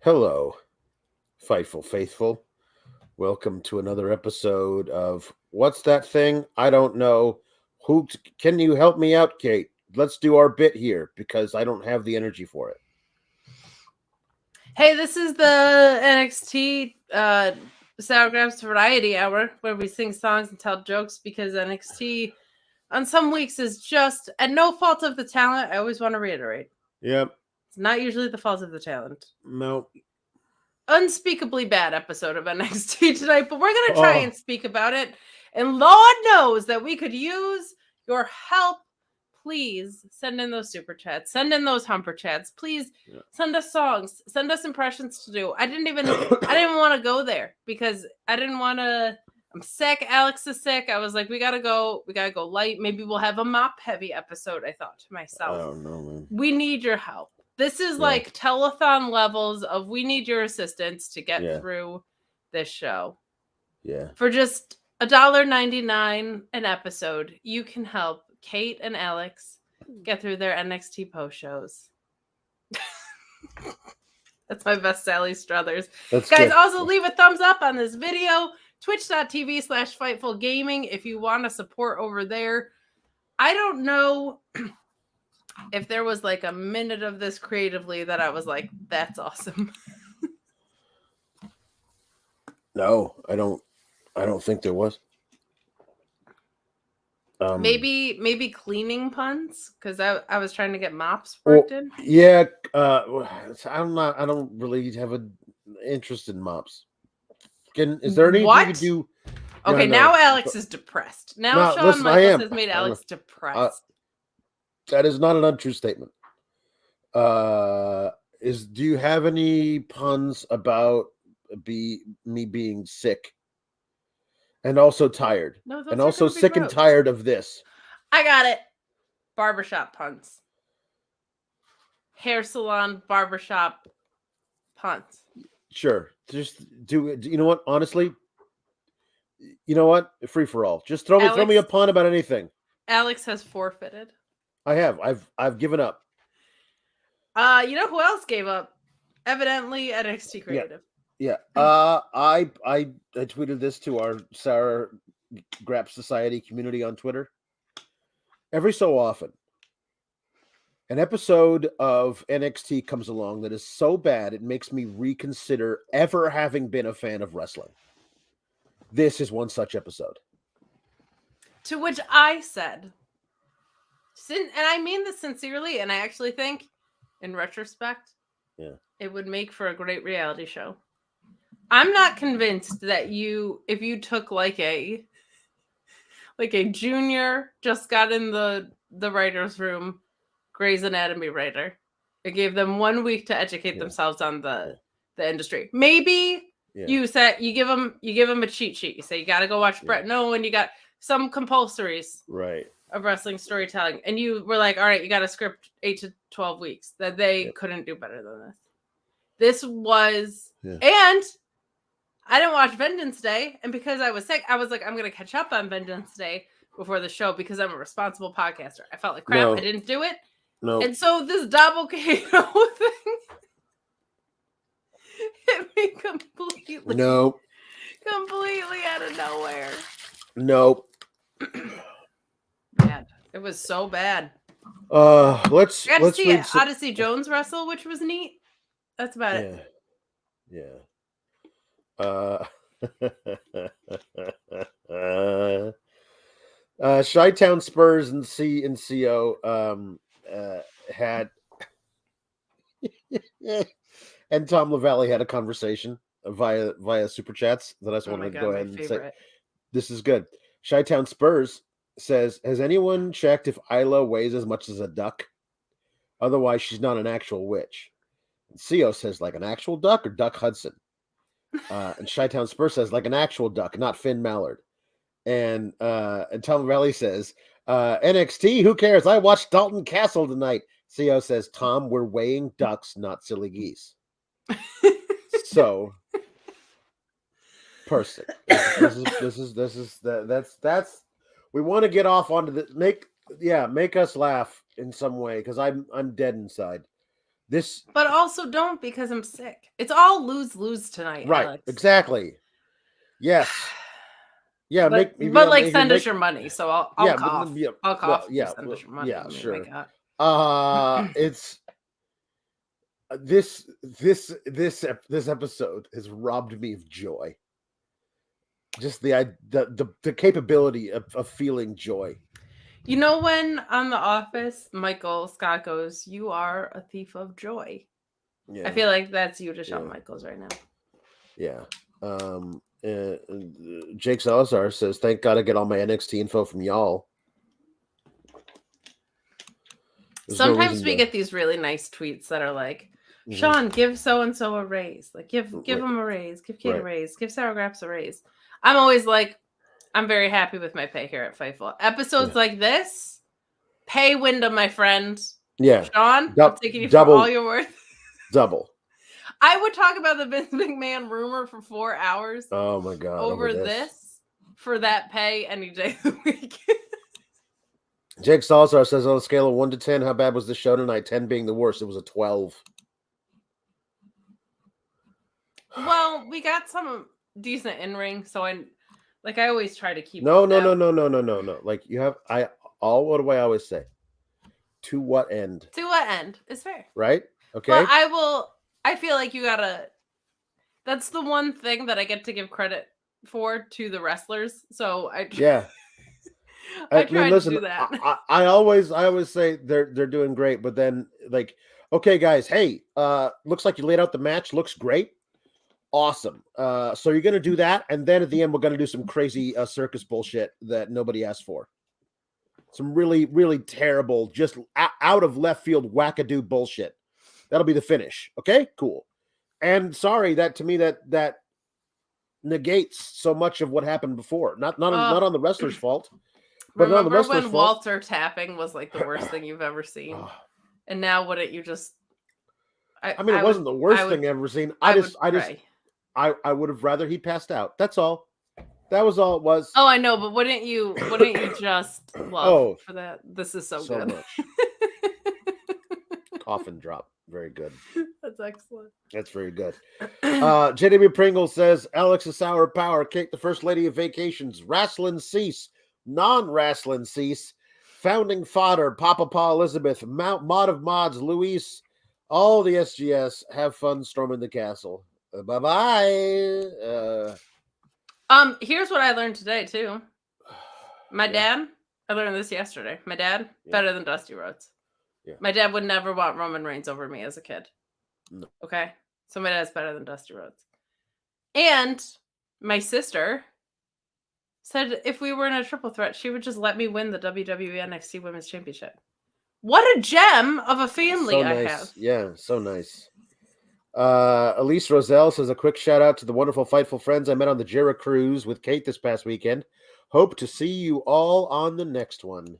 Hello, Fightful Faithful. Welcome to another episode of What's That Thing? I don't know. Who can you help me out, Kate? Let's do our bit here because I don't have the energy for it. Hey, this is the NXT Sour Graps Variety Hour where we sing songs and tell jokes because NXT on some weeks is just at no fault of the talent. I always want to reiterate. Yep. It's not usually the fault of the talent. No. Unspeakably bad episode of NXT tonight, but we're going to try and speak about it. And Lord knows that we could use your help. Please send in those super chats. Send in those humper chats. Please send us songs. Send us impressions to do. I didn't even want to go there because I didn't want to. I'm sick. Alex is sick. I was like, we gotta go light. Maybe we'll have a mop heavy episode. I thought to myself, I don't know, man. We need your help. This is like telethon levels of we need your assistance to get through this show. Yeah. For just $1.99 an episode, you can help Kate and Alex get through their NXT post shows. That's my best Sally Struthers. Guys, good. Also leave a thumbs up on this video. Twitch.tv/FightfulGaming if you want to support over there. I don't know if there was like a minute of this creatively that I was like, that's awesome. No, I don't think there was. Maybe cleaning puns because I was trying to get mops worked in. Yeah, I don't really have an interest in mops. Is there anything you could do? Okay, now Alex is depressed. Now Shawn Michaels has made Alex depressed. That is not an untrue statement. Do you have any puns about me being sick? And also tired. No, and also sick and tired of this. I got it. Barbershop puns. Hair salon, barbershop puns. Sure. Just do you know what? Honestly, you know what? Free for all. Just throw me a pun about anything. Alex has forfeited. I have. I've given up. You know who else gave up? Evidently NXT Creative. Yeah. I tweeted this to our Sour Graps Society community on Twitter. Every so often, an episode of NXT comes along that is so bad it makes me reconsider ever having been a fan of wrestling. This is one such episode. To which I said, and I mean this sincerely, and I actually think, in retrospect, it would make for a great reality show. I'm not convinced that if you took like a junior, just got in the writer's room, Grey's Anatomy writer, it gave them 1 week to educate themselves on the industry. Maybe you give them a cheat sheet. You say you got to go watch Brett Nolan, and you got some compulsories of wrestling storytelling, and you were like, all right, you got a script 8 to 12 weeks. That they couldn't do better than this. This was and. I didn't watch Vengeance Day, and because I was sick, I was like, I'm going to catch up on Vengeance Day before the show because I'm a responsible podcaster. I felt like crap. I didn't do it. No. And so this double KO thing hit me completely. No. Completely out of nowhere. No. Bad. It was so bad. Let's see Odyssey Jones wrestle, which was neat. That's about it. Yeah. Chi-Town Spurs and CO had and Tom LaValle had a conversation via super chats that I just wanted to go ahead and say this is good. Chi-Town Spurs says, has anyone checked if Isla weighs as much as a duck? Otherwise she's not an actual witch. And CO says, like an actual duck or Duck Hudson? And Chi-Town Spurs says, like an actual duck, not Finn Mallard. And Tom Valley says, NXT, who cares? I watched Dalton Castle tonight. CO says, Tom, we're weighing ducks, not silly geese. So, person, that's we want to get off onto the make us laugh in some way because I'm dead inside. This, but also don't, because I'm sick. It's all lose tonight, right? Alex. Exactly. Yes. Yeah, but like send us your money, so I'll cough. I'll cough. Yeah, send us your money. Yeah, sure. It's this episode has robbed me of joy. Just the capability of feeling joy. You know, when on The Office, Michael Scott goes, "You are a thief of joy." Yeah. I feel like that's you to Shawn Michaels right now. Yeah. Jake Salazar says, "Thank God I get all my NXT info from y'all." Sometimes we get these really nice tweets that are like, "Sean, give so and so a raise. Like, give them a raise. Give Kate a raise. Give Sarah Graps a raise." I'm always like, I'm very happy with my pay here at Fightful. Episodes like this, pay Wyndham, my friend. Yeah, Sean, I'm taking you double, for all you're worth. Double. I would talk about the Vince McMahon rumor for 4 hours. Oh my God! Over this for that pay any day of the week. Jake Salazar says, on a scale of 1 to 10, how bad was the show tonight? 10 being the worst. It was a 12. Well, we got some decent in-ring, so I always try to keep. No. Like you have, what do I always say? To what end? To what end is fair, right? Okay. But I feel like you gotta. That's the one thing that I get to give credit for to the wrestlers. So I try to do that. I always say they're doing great, but then like, okay, guys, hey, looks like you laid out the match. Looks great. Awesome. So you're going to do that. And then at the end, we're going to do some crazy circus bullshit that nobody asked for. Some really, really terrible, just out of left field wackadoo bullshit. That'll be the finish. Okay, cool. And sorry, that to me, that negates so much of what happened before. Not on the wrestler's fault. But remember on the wrestler's when fault. Walter tapping was like the worst thing you've ever seen? And now wouldn't you just... I mean, it wasn't the worst thing I've ever seen. I would have rather he passed out. That's all. That was all it was. Oh, I know, but wouldn't you just love for that? This is so good. Much. Coffin drop. Very good. That's excellent. That's very good. JW Pringle says, Alex's Sour Power, Kate, the First Lady of Vacations, Wrestling Cease, Non-Wrestling Cease, Founding Fodder, Papa Paul Elizabeth, Mod of Mods, Luis, all the SGS, have fun storming the castle. Bye-bye. Here's what I learned today, too. My dad, I learned this yesterday. My dad, better than Dusty Rhodes. Yeah. My dad would never want Roman Reigns over me as a kid. No. Okay? So my dad's better than Dusty Rhodes. And my sister said if we were in a triple threat, she would just let me win the WWE NXT Women's Championship. What a gem of a family I have. Yeah, so nice. Elise Roselle says, a quick shout out to the wonderful Fightful friends I met on the Jera cruise with Kate this past weekend. Hope to see you all on the next one.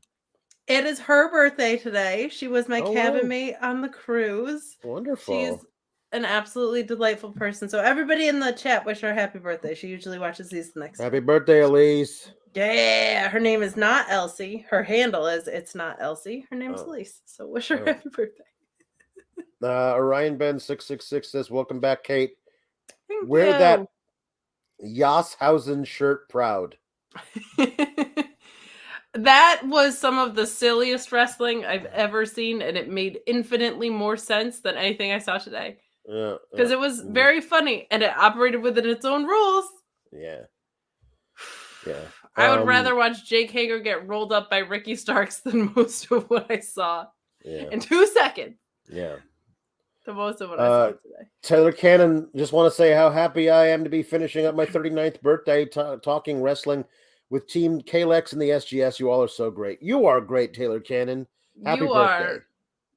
It is her birthday today. She was my cabin mate on the cruise. Wonderful. She's an absolutely delightful person. So everybody in the chat wish her happy birthday. She usually watches these the next Happy birthday, Elise. Yeah. Her name is not Elsie. Her handle is It's Not Elsie. Her name is Elise. So wish her happy birthday. Orion Ben 666 says, welcome back, Kate. Wear that Jasshausen shirt proud. That was some of the silliest wrestling I've ever seen, and it made infinitely more sense than anything I saw today. Yeah. Because it was very funny, and it operated within its own rules. Yeah. Yeah. I would rather watch Jake Hager get rolled up by Ricky Starks than most of what I saw in 2 seconds. Yeah. The most of what I saw today. Taylor Cannon, just want to say how happy I am to be finishing up my 39th birthday talking wrestling with Team Kalex and the SGS. You all are so great. You are great, Taylor Cannon. Happy birthday. Are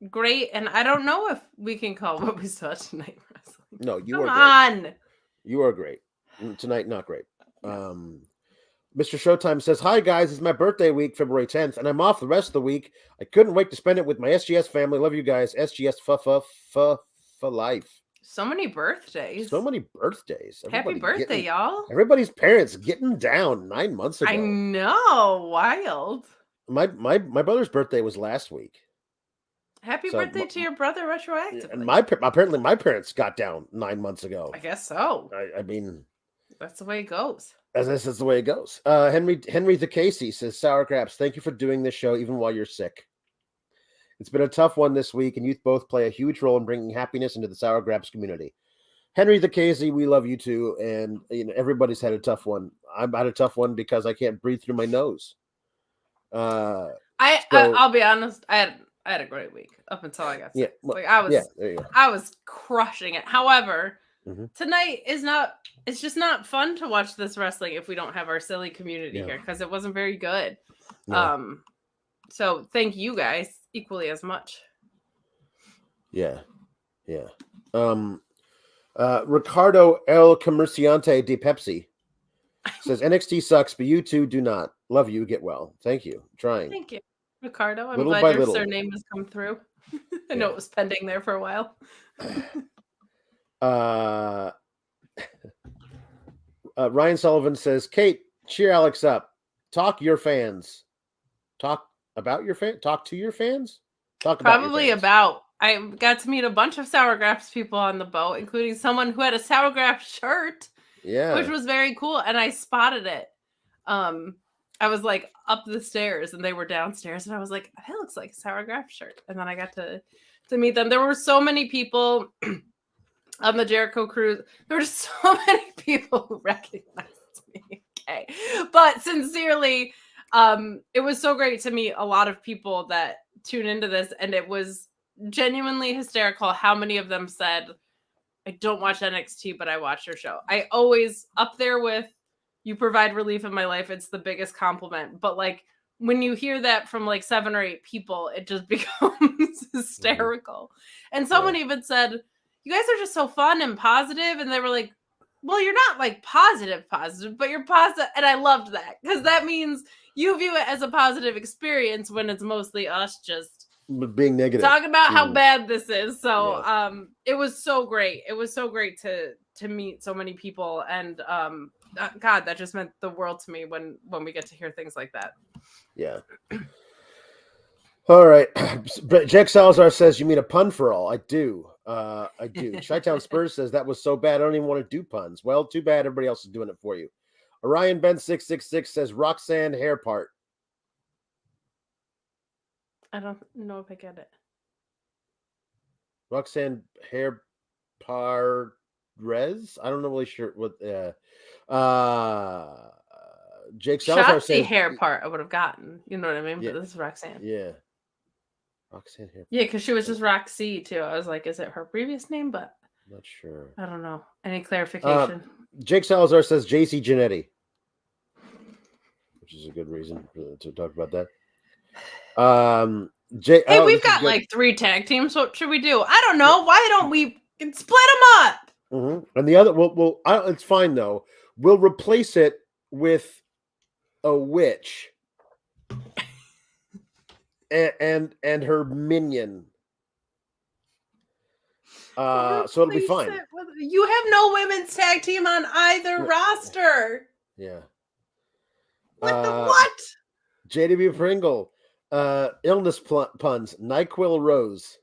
great, and I don't know if we can call what we saw tonight wrestling. No, you Come are great. on. You are great. Tonight, not great. Mr. Showtime says, hi, guys. It's my birthday week, February 10th, and I'm off the rest of the week. I couldn't wait to spend it with my SGS family. Love you guys. SGS for life. So many birthdays. Happy birthday, y'all. Everybody's parents getting down 9 months ago. I know. Wild. My brother's birthday was last week. Happy birthday to your brother retroactively. And apparently my parents got down 9 months ago. I guess so. I mean, that's the way it goes. As this is the way it goes. Henry the Casey says, Sour Graps, thank you for doing this show even while you're sick. It's been a tough one this week, and you both play a huge role in bringing happiness into the Sour Graps community. Henry the Casey, we love you too, and everybody's had a tough one. I've had a tough one because I can't breathe through my nose. I'll be honest, I had a great week up until I got sick. I was crushing it. However, tonight it's just not fun to watch this wrestling if we don't have our silly community here, because it wasn't very good. So thank you guys equally as much. Ricardo El Comerciante de Pepsi says, NXT sucks, but you two do not. Love you. Get well. Thank you. Trying. Thank you, Ricardo. I'm glad your surname has come through. I know it was pending there for a while. Ryan Sullivan says, Kate, cheer Alex up. Talk your fans. Talk about your fans. Talk to your fans. Talk about probably about. I got to meet a bunch of Sour Graps people on the boat, including someone who had a Sour Graps shirt. Yeah, which was very cool, and I spotted it. I was like up the stairs, and they were downstairs, and I was like, "That looks like a Sour Graps shirt." And then I got to meet them. There were so many people on the Jericho cruise. There were so many people who recognized me. Okay, but sincerely, it was so great to meet a lot of people that tune into this, and it was genuinely hysterical how many of them said, I don't watch NXT, but I watch your show. I always up there with, you provide relief in my life. It's the biggest compliment. But like when you hear that from like 7 or 8 people, it just becomes hysterical. And someone even said, you guys are just so fun and positive. And they were like, well, you're not like positive, but you're positive. And I loved that, because that means you view it as a positive experience when it's mostly us just being negative, talking about how bad this is. So it was so great. It was so great to meet so many people, and God, that just meant the world to me when we get to hear things like that. Yeah. All right. Jack Salazar says, you mean a pun for all? I do. Chi-Town Spurs says, that was so bad I don't even want to do puns. Well, too bad everybody else is doing it for you. Orion Ben 666 says, Roxanne hair part. I don't know if I get it. Roxanne hair Parres? I don't know really sure what Jake Salazar says hair part I would have gotten. You know what I mean? Yeah. But this is Roxanne. Yeah. Roxanne hair. Yeah, because she was just Roxy too. I was like, is it her previous name? But I'm not sure. I don't know. Any clarification? Jake Salazar says JC Genetti, which is a good reason to talk about that. We've got like 3 tag teams. What should we do? I don't know. Why don't we split them up? And the other, it's fine though. We'll replace it with a witch and her minion. So it'll be fine. You have no women's tag team on either roster. Yeah. What the what? JDB Pringle. Illness puns. NyQuil Rose.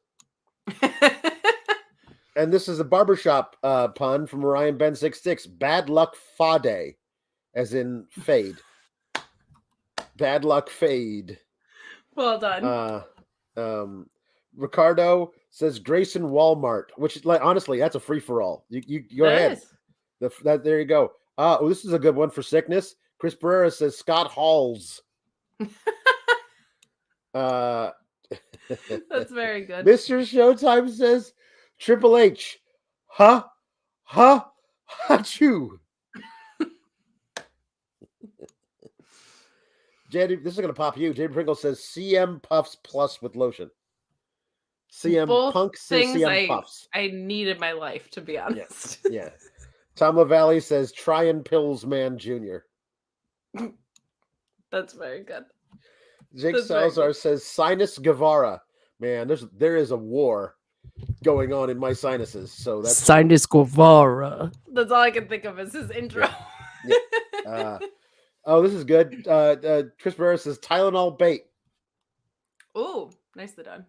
And this is a barbershop pun from Orion Ben 66. Bad luck fade, as in fade. Bad luck fade. Well done. Ricardo says Grayson Walmart, which, like, honestly, that's a free for all. You go ahead. There you go. This is a good one for sickness. Chris Pereira says Scott Halls. That's very good. Mr. Showtime says Triple H. Achoo. JD, this is gonna pop you. JD Pringle says CM Puffs plus with lotion. CM Punk says CM Puffs. I need in my life, to be honest. Yeah. Tom LaValle says Tryon Pillsman Jr. That's very good. Jake Salazar says Sinus Guevara. Man, there is a war going on in my sinuses. So that's Sinus Guevara. That's all I can think of is his intro. Yeah. This is good. Chris Barrera says Tylenol bait. Ooh, nicely done.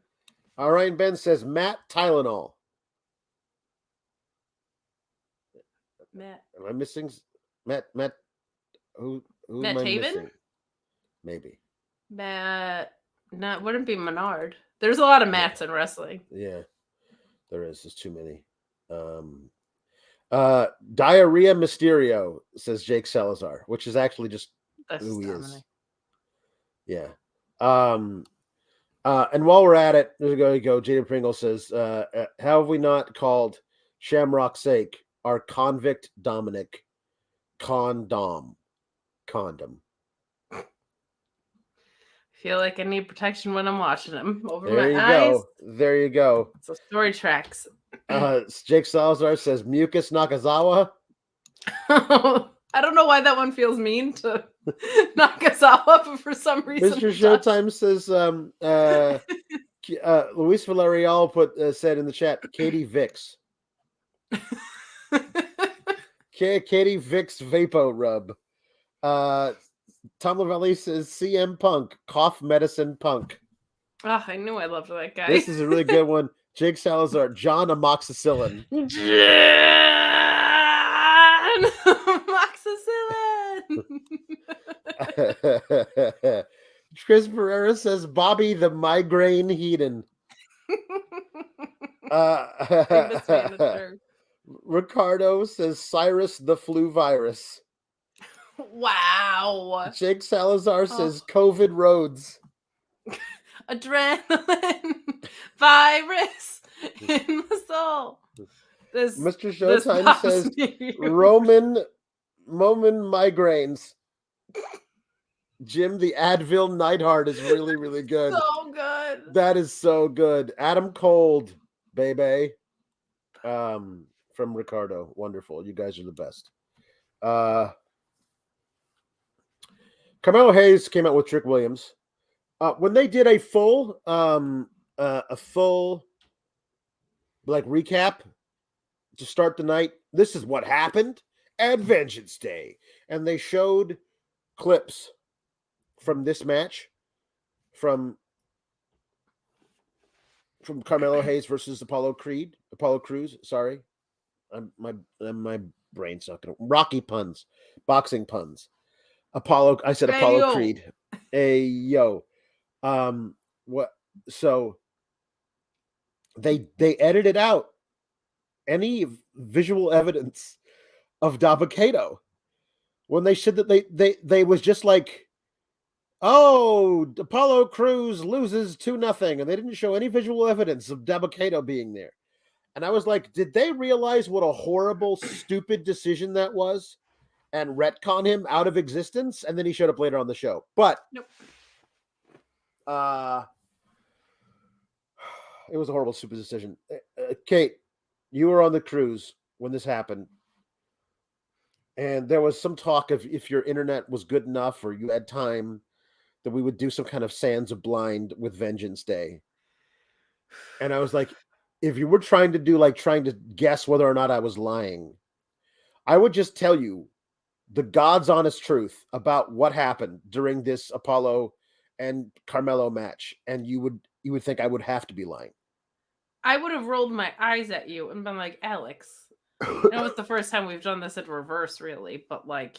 Ryan Ben says Matt Tylenol. Matt. Am I missing Matt? Who Matt am I Taven? missing? Maybe. Matt. Not wouldn't be Menard. There's a lot of Matts in wrestling. Yeah, there is. There's too many. Diarrhea Mysterio, says Jake Salazar, which is actually just who he is. Yeah. And while we're at it, there you go. Jada Pringle says, how have we not called Shamrock's sake our convict Dominic condom? I feel like I need protection when I'm watching him over there my eyes. There you go. So story tracks. Jake Salazar says Mucus Nakazawa. I don't know why that one feels mean to Nakazawa, but for some reason, Mr. Showtime says Luis Villarreal said in the chat Katie Vicks. Katie Vicks Vapo Rub. Tom Lavelli says CM Punk, cough medicine Punk. Oh, I knew I loved that guy. This is a really good one. Jake Salazar, John Amoxicillin. John Amoxicillin. Chris Pereira says Bobby the migraine Heaton. Ricardo says Cyrus the flu virus. Wow. Jake Salazar says COVID Rhodes. Adrenaline virus in the soul. Mr. Showtime says Roman migraines. Jim the Advil Neidhart is really, really good. So good. That is so good. Adam Cold, baby. From Ricardo. Wonderful. You guys are the best. Carmelo Hayes came out with Trick Williams. When they did a full recap to start the night, this is what happened at Vengeance Day. And they showed clips from this match from Carmelo Hayes versus Apollo Crews. Sorry. My brain's not gonna Rocky puns, boxing puns. I said Apollo Creed. Hey yo. What? So they edited out any visual evidence of Dabba-Kato when they said that they was just like, oh, Apollo Crews loses 2-0, and they didn't show any visual evidence of Dabba-Kato being there. And I was like, did they realize what a horrible, stupid decision that was and retcon him out of existence? And then he showed up later on the show. But nope. It was a horrible, stupid decision. Kate, you were on the cruise when this happened. And there was some talk of if your internet was good enough or you had time that we would do some kind of Sands of Blind with Vengeance Day. And I was like, if you were trying to guess whether or not I was lying, I would just tell you the God's honest truth about what happened during this Apollo and Carmelo match, and you would think I would have to be lying. I would have rolled my eyes at you and been like, Alex, I know it's the first time we've done this in reverse, really, but like,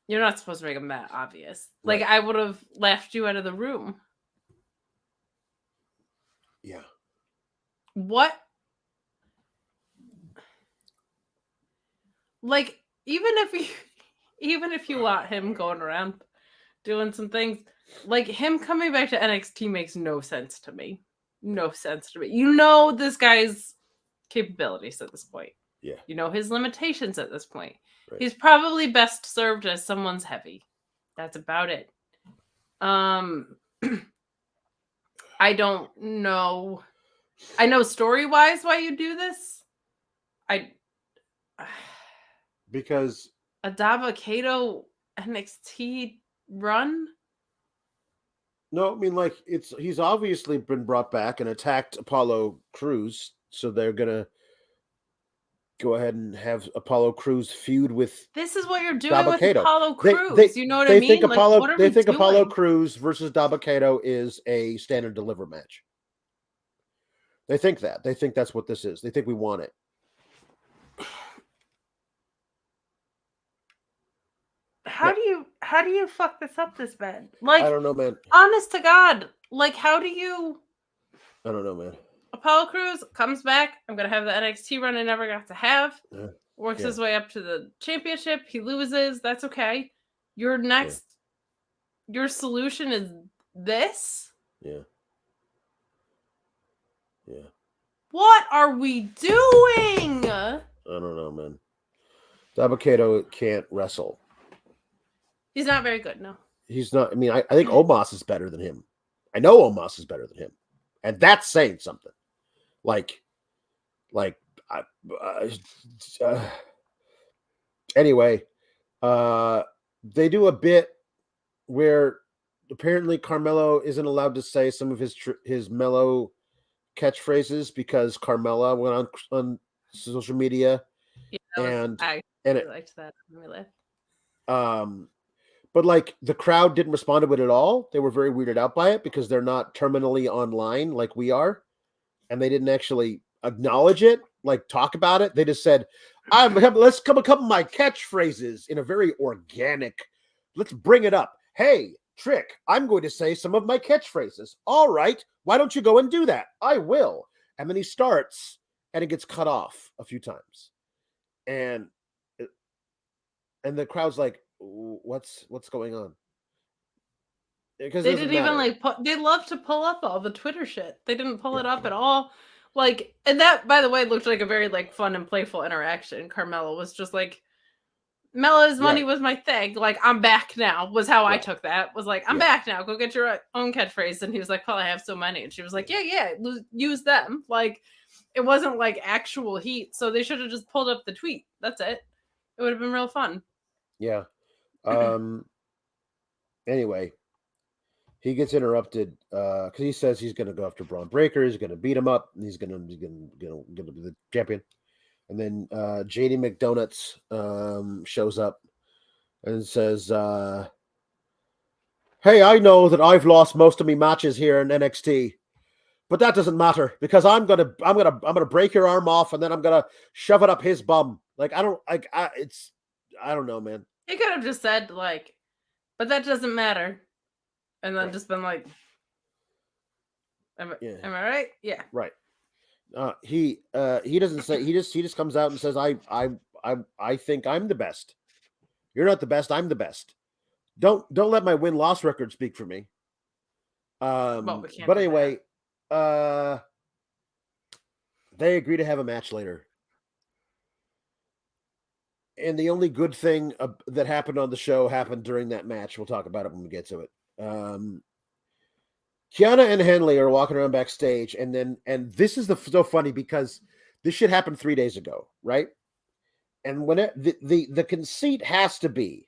you're not supposed to make them that obvious. Like, right. I would have laughed you out of the room. Yeah. What? Like, even if you want him going around doing some things, like him coming back to NXT makes no sense to me. No sense to me. You know this guy's capabilities at this point. Yeah. You know his limitations at this point. Right. He's probably best served as someone's heavy. That's about it. I don't know. I know story-wise why you do this. Because a Dabba-Kato NXT run? No, I mean, like, he's obviously been brought back and attacked Apollo Crews, so they're gonna go ahead and have Apollo Crews feud with. This is what you're doing with Apollo Crews. You know what I mean? Apollo Crews versus Dabba-Kato is a standard deliver match. They think that. They think that's what this is. They think we want it. How do you fuck this up this bad? Like, I don't know, man. Honest to God, like, how do you? I don't know, man. Apollo Crews comes back. I'm gonna have the NXT run I never got to have. Works his way up to the championship. He loses. That's okay. Your solution is this. Yeah. What are we doing? I don't know, man. Dabba-Kato can't wrestle. He's not very good, no. He's not. I mean, I think Omos is better than him. I know Omos is better than him, and that's saying something. Anyway, they do a bit where apparently Carmelo isn't allowed to say some of his mellow catchphrases because Carmella went on social media. Yeah, I really liked that. But like the crowd didn't respond to it at all. They were very weirded out by it because they're not terminally online like we are, and they didn't actually acknowledge it, like talk about it. They just said, let's come a couple of my catchphrases in a very organic. Let's bring it up. Hey, Trick, I'm going to say some of my catchphrases. All right, why don't you go and do that? I will. And then he starts, and it gets cut off a few times, and the crowd's like, what's going on? Because they didn't even they love to pull up all the Twitter shit. They didn't pull it up at all. Like, and that, by the way, looked like a very like fun and playful interaction. Carmelo was just like, Mella's money was my thing. Like, I'm back now was how I took that. Was like, I'm back now. Go get your own catchphrase. And he was like, well, I have so many. And she was like, yeah, use them. Like, it wasn't like actual heat. So they should have just pulled up the tweet. That's it. It would have been real fun. Yeah. Anyway, he gets interrupted because he says he's going to go after Braun Breaker. He's going to beat him up. And he's going to be the champion. And then JD McDonagh shows up and says, "Hey, I know that I've lost most of my matches here in NXT, but that doesn't matter because I'm gonna break your arm off and then I'm gonna shove it up his bum." Like I don't know, man. He could have just said like, "But that doesn't matter," and then just been like, "Am I right?" Yeah, right. He doesn't say. He just comes out and says, I think I'm the best. You're not the best. I'm the best. Don't let my win-loss record speak for me." But anyway, they agree to have a match later. And the only good thing that happened on the show happened during that match. We'll talk about it when we get to it. Kiana and Henley are walking around backstage, and this is so funny because this shit happened 3 days ago, right? And when the conceit has to be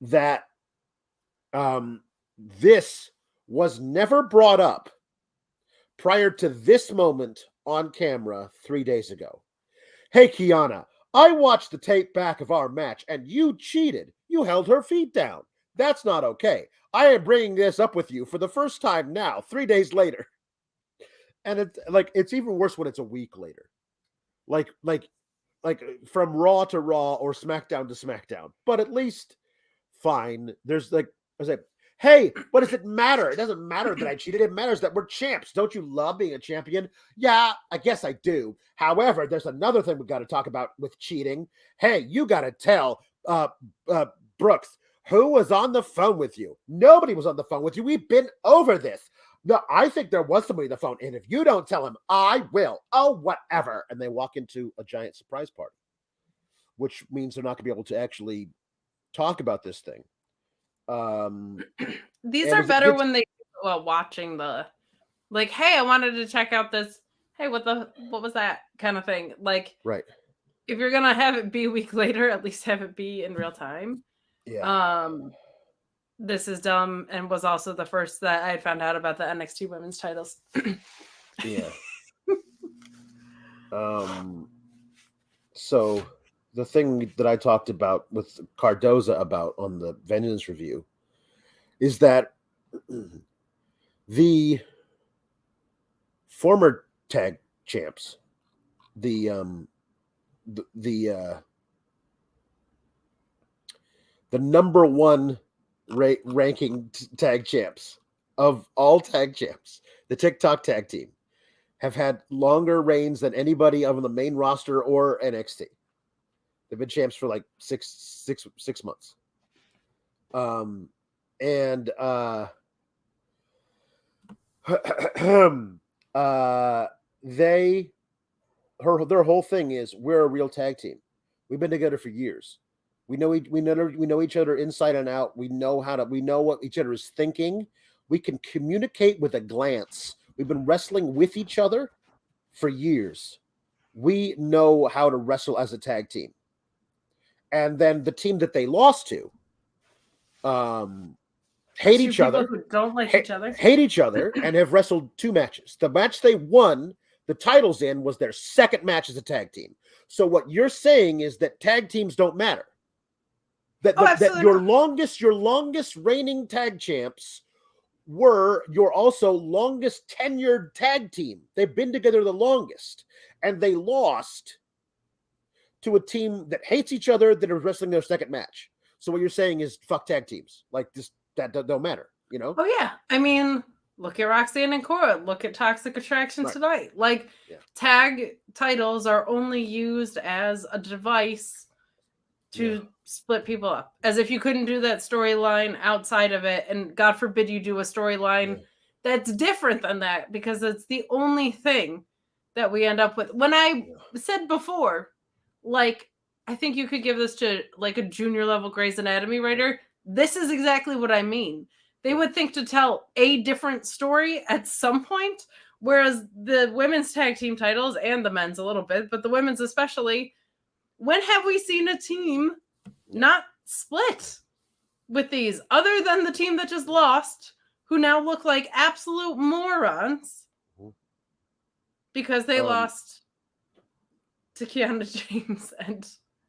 that this was never brought up prior to this moment on camera 3 days ago. Hey, Kiana, I watched the tape back of our match, and you cheated. You held her feet down. That's not okay. I am bringing this up with you for the first time now, 3 days later. And it's even worse when it's a week later. Like from Raw to Raw or SmackDown to SmackDown. But at least fine. There's I was like, hey, what does it matter? It doesn't matter that I cheated. It matters that we're champs. Don't you love being a champion? Yeah, I guess I do. However, there's another thing we got to talk about with cheating. Hey, you got to tell Brooks, who was on the phone with you? Nobody was on the phone with you. We've been over this. No, I think there was somebody on the phone. And if you don't tell him, I will. Oh, whatever. And they walk into a giant surprise party, which means they're not going to be able to actually talk about this thing. These are better when they watching the like, hey, I wanted to check out this. Hey, what was that kind of thing? Like, right. If you're going to have it be a week later, at least have it be in real time. Yeah. This is dumb and was also the first that I had found out about the NXT women's titles. Yeah. So the thing that I talked about with Cardoza about on the Vengeance review is that the former tag champs. The number one ranking tag champs of all tag champs, the TikTok tag team, have had longer reigns than anybody on the main roster or NXT. They've been champs for like six months. Their whole thing is, we're a real tag team. We've been together for years. We know each other inside and out. We know what each other is thinking. We can communicate with a glance. We've been wrestling with each other for years. We know how to wrestle as a tag team. And then the team that they lost to hate each other. Who don't like each other. Hate each other and have wrestled 2 matches. The match they won the titles in was their second match as a tag team. So what you're saying is that tag teams don't matter. That your longest reigning tag champs were your also longest tenured tag team. They've been together the longest, and they lost to a team that hates each other that are wrestling their second match. So what you're saying is fuck tag teams. Like this, that don't matter, you know? Oh yeah. I mean, look at Roxanne and Cora. Look at Toxic Attraction tonight. Like tag titles are only used as a device to split people up. As if you couldn't do that storyline outside of it, and God forbid you do a storyline that's different than that, because it's the only thing that we end up with. When I said before, like, I think you could give this to like a junior level Grey's Anatomy writer, this is exactly what I mean. They would think to tell a different story at some point, whereas the women's tag team titles, and the men's a little bit, but the women's especially, when have we seen a team not split with these, other than the team that just lost, who now look like absolute morons because they lost to Kiana James and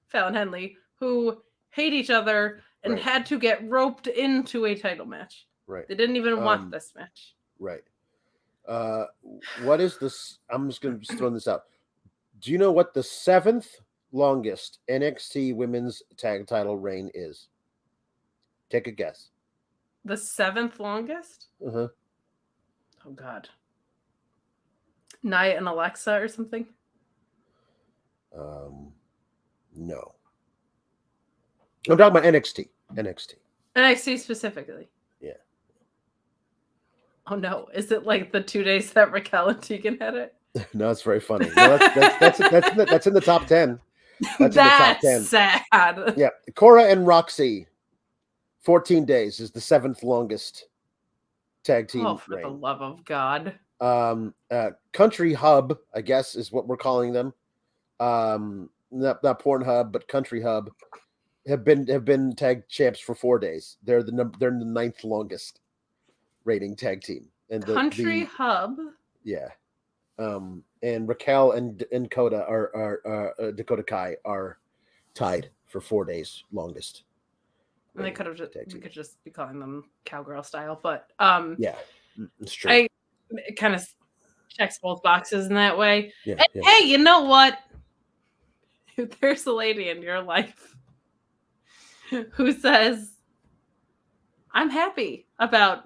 Fallon Henley, who hate each other and had to get roped into a title match. Right. They didn't even want this match. Right. What is this? I'm just going to throw this out. Do you know what the 7th longest NXT women's tag title reign is? Take a guess. The 7th longest? Uh-huh. Oh, God. Nia and Alexa or something? No. I'm talking about NXT. NXT specifically. Yeah. Oh, no. Is it like the 2 days that Raquel and Tegan had it? No, it's very funny. No, that's in the top 10. That's in the top 10. Sad. Yeah. Cora and Roxy, 14 days is the 7th longest tag team. Oh, for the love of God. Country Hub, I guess, is what we're calling them. Not Pornhub, but Country Hub have been tag champs for 4 days. They're the 9th longest rating tag team. And Country Hub. Yeah. And Raquel and Dakota are Dakota Kai are tied for 4 days longest. And we could just be calling them Cowgirl Style, but yeah, it's true. It kind of checks both boxes in that way. Yeah, and, hey, you know what? If there's a lady in your life who says, I'm happy about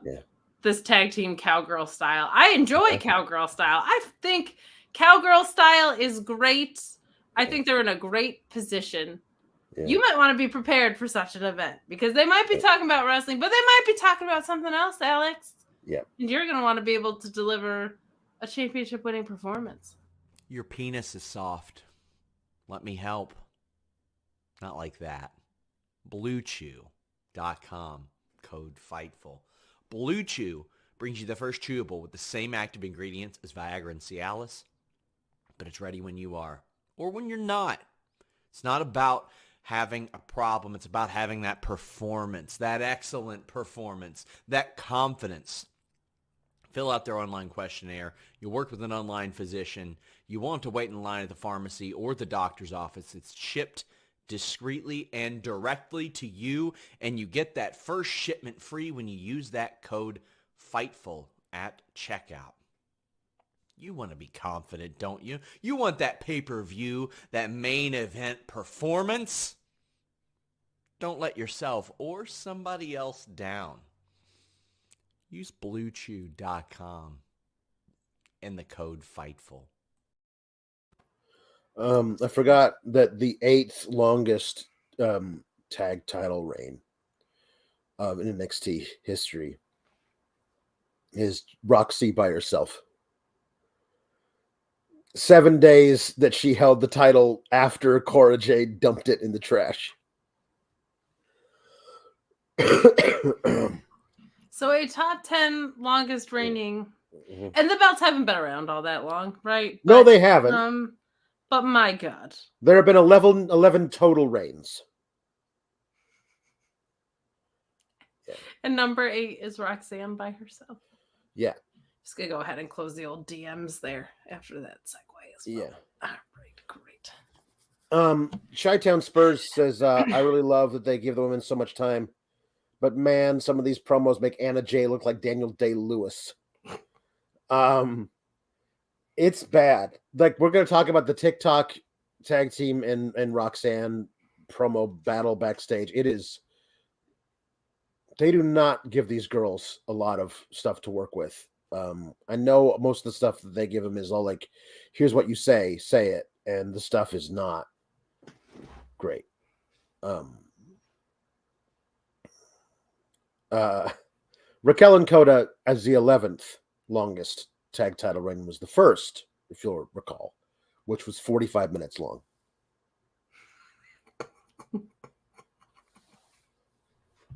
this tag team Cowgirl Style. I enjoy Cowgirl Style. I think Cowgirl Style is great. I think they're in a great position. Yeah. You might want to be prepared for such an event, because they might be talking about wrestling, but they might be talking about something else, Alex. Yeah. And you're going to want to be able to deliver a championship-winning performance. Your penis is soft. Let me help. Not like that. Bluechew.com. Code FIGHTFUL. Bluechew brings you the first chewable with the same active ingredients as Viagra and Cialis, but it's ready when you are, or when you're not. It's not about having a problem. It's about having that performance, that excellent performance, that confidence. Fill out their online questionnaire. You work with an online physician. You won't have to wait in line at the pharmacy or the doctor's office. It's shipped discreetly and directly to you, and you get that first shipment free when you use that code FIGHTFUL at checkout. You want to be confident, don't you? You want that pay-per-view, that main event performance. Don't let yourself or somebody else down. Use Bluechew.com and the code FIGHTFUL. I forgot that the 8th longest tag title reign in NXT history is Roxy by herself. 7 days that she held the title after Cora Jade dumped it in the trash. So a top 10 longest reigning, and the belts haven't been around all that long, right? No, they haven't. But my God. There have been 11 total reigns. Yeah. And number 8 is Roxanne by herself. Yeah. Just going to go ahead and close the old DMs there after that segue as well. Yeah. All right, great. Chi-Town Spurs says, I really love that they give the women so much time. But man, some of these promos make Anna Jay look like Daniel Day-Lewis. It's bad. Like, we're going to talk about the TikTok tag team and Roxanne promo battle backstage. It is. They do not give these girls a lot of stuff to work with. I know most of the stuff that they give them is all like, here's what you say it. And the stuff is not great. Raquel and Coda as the 11th longest tag title reign was the first, if you'll recall, which was 45 minutes long.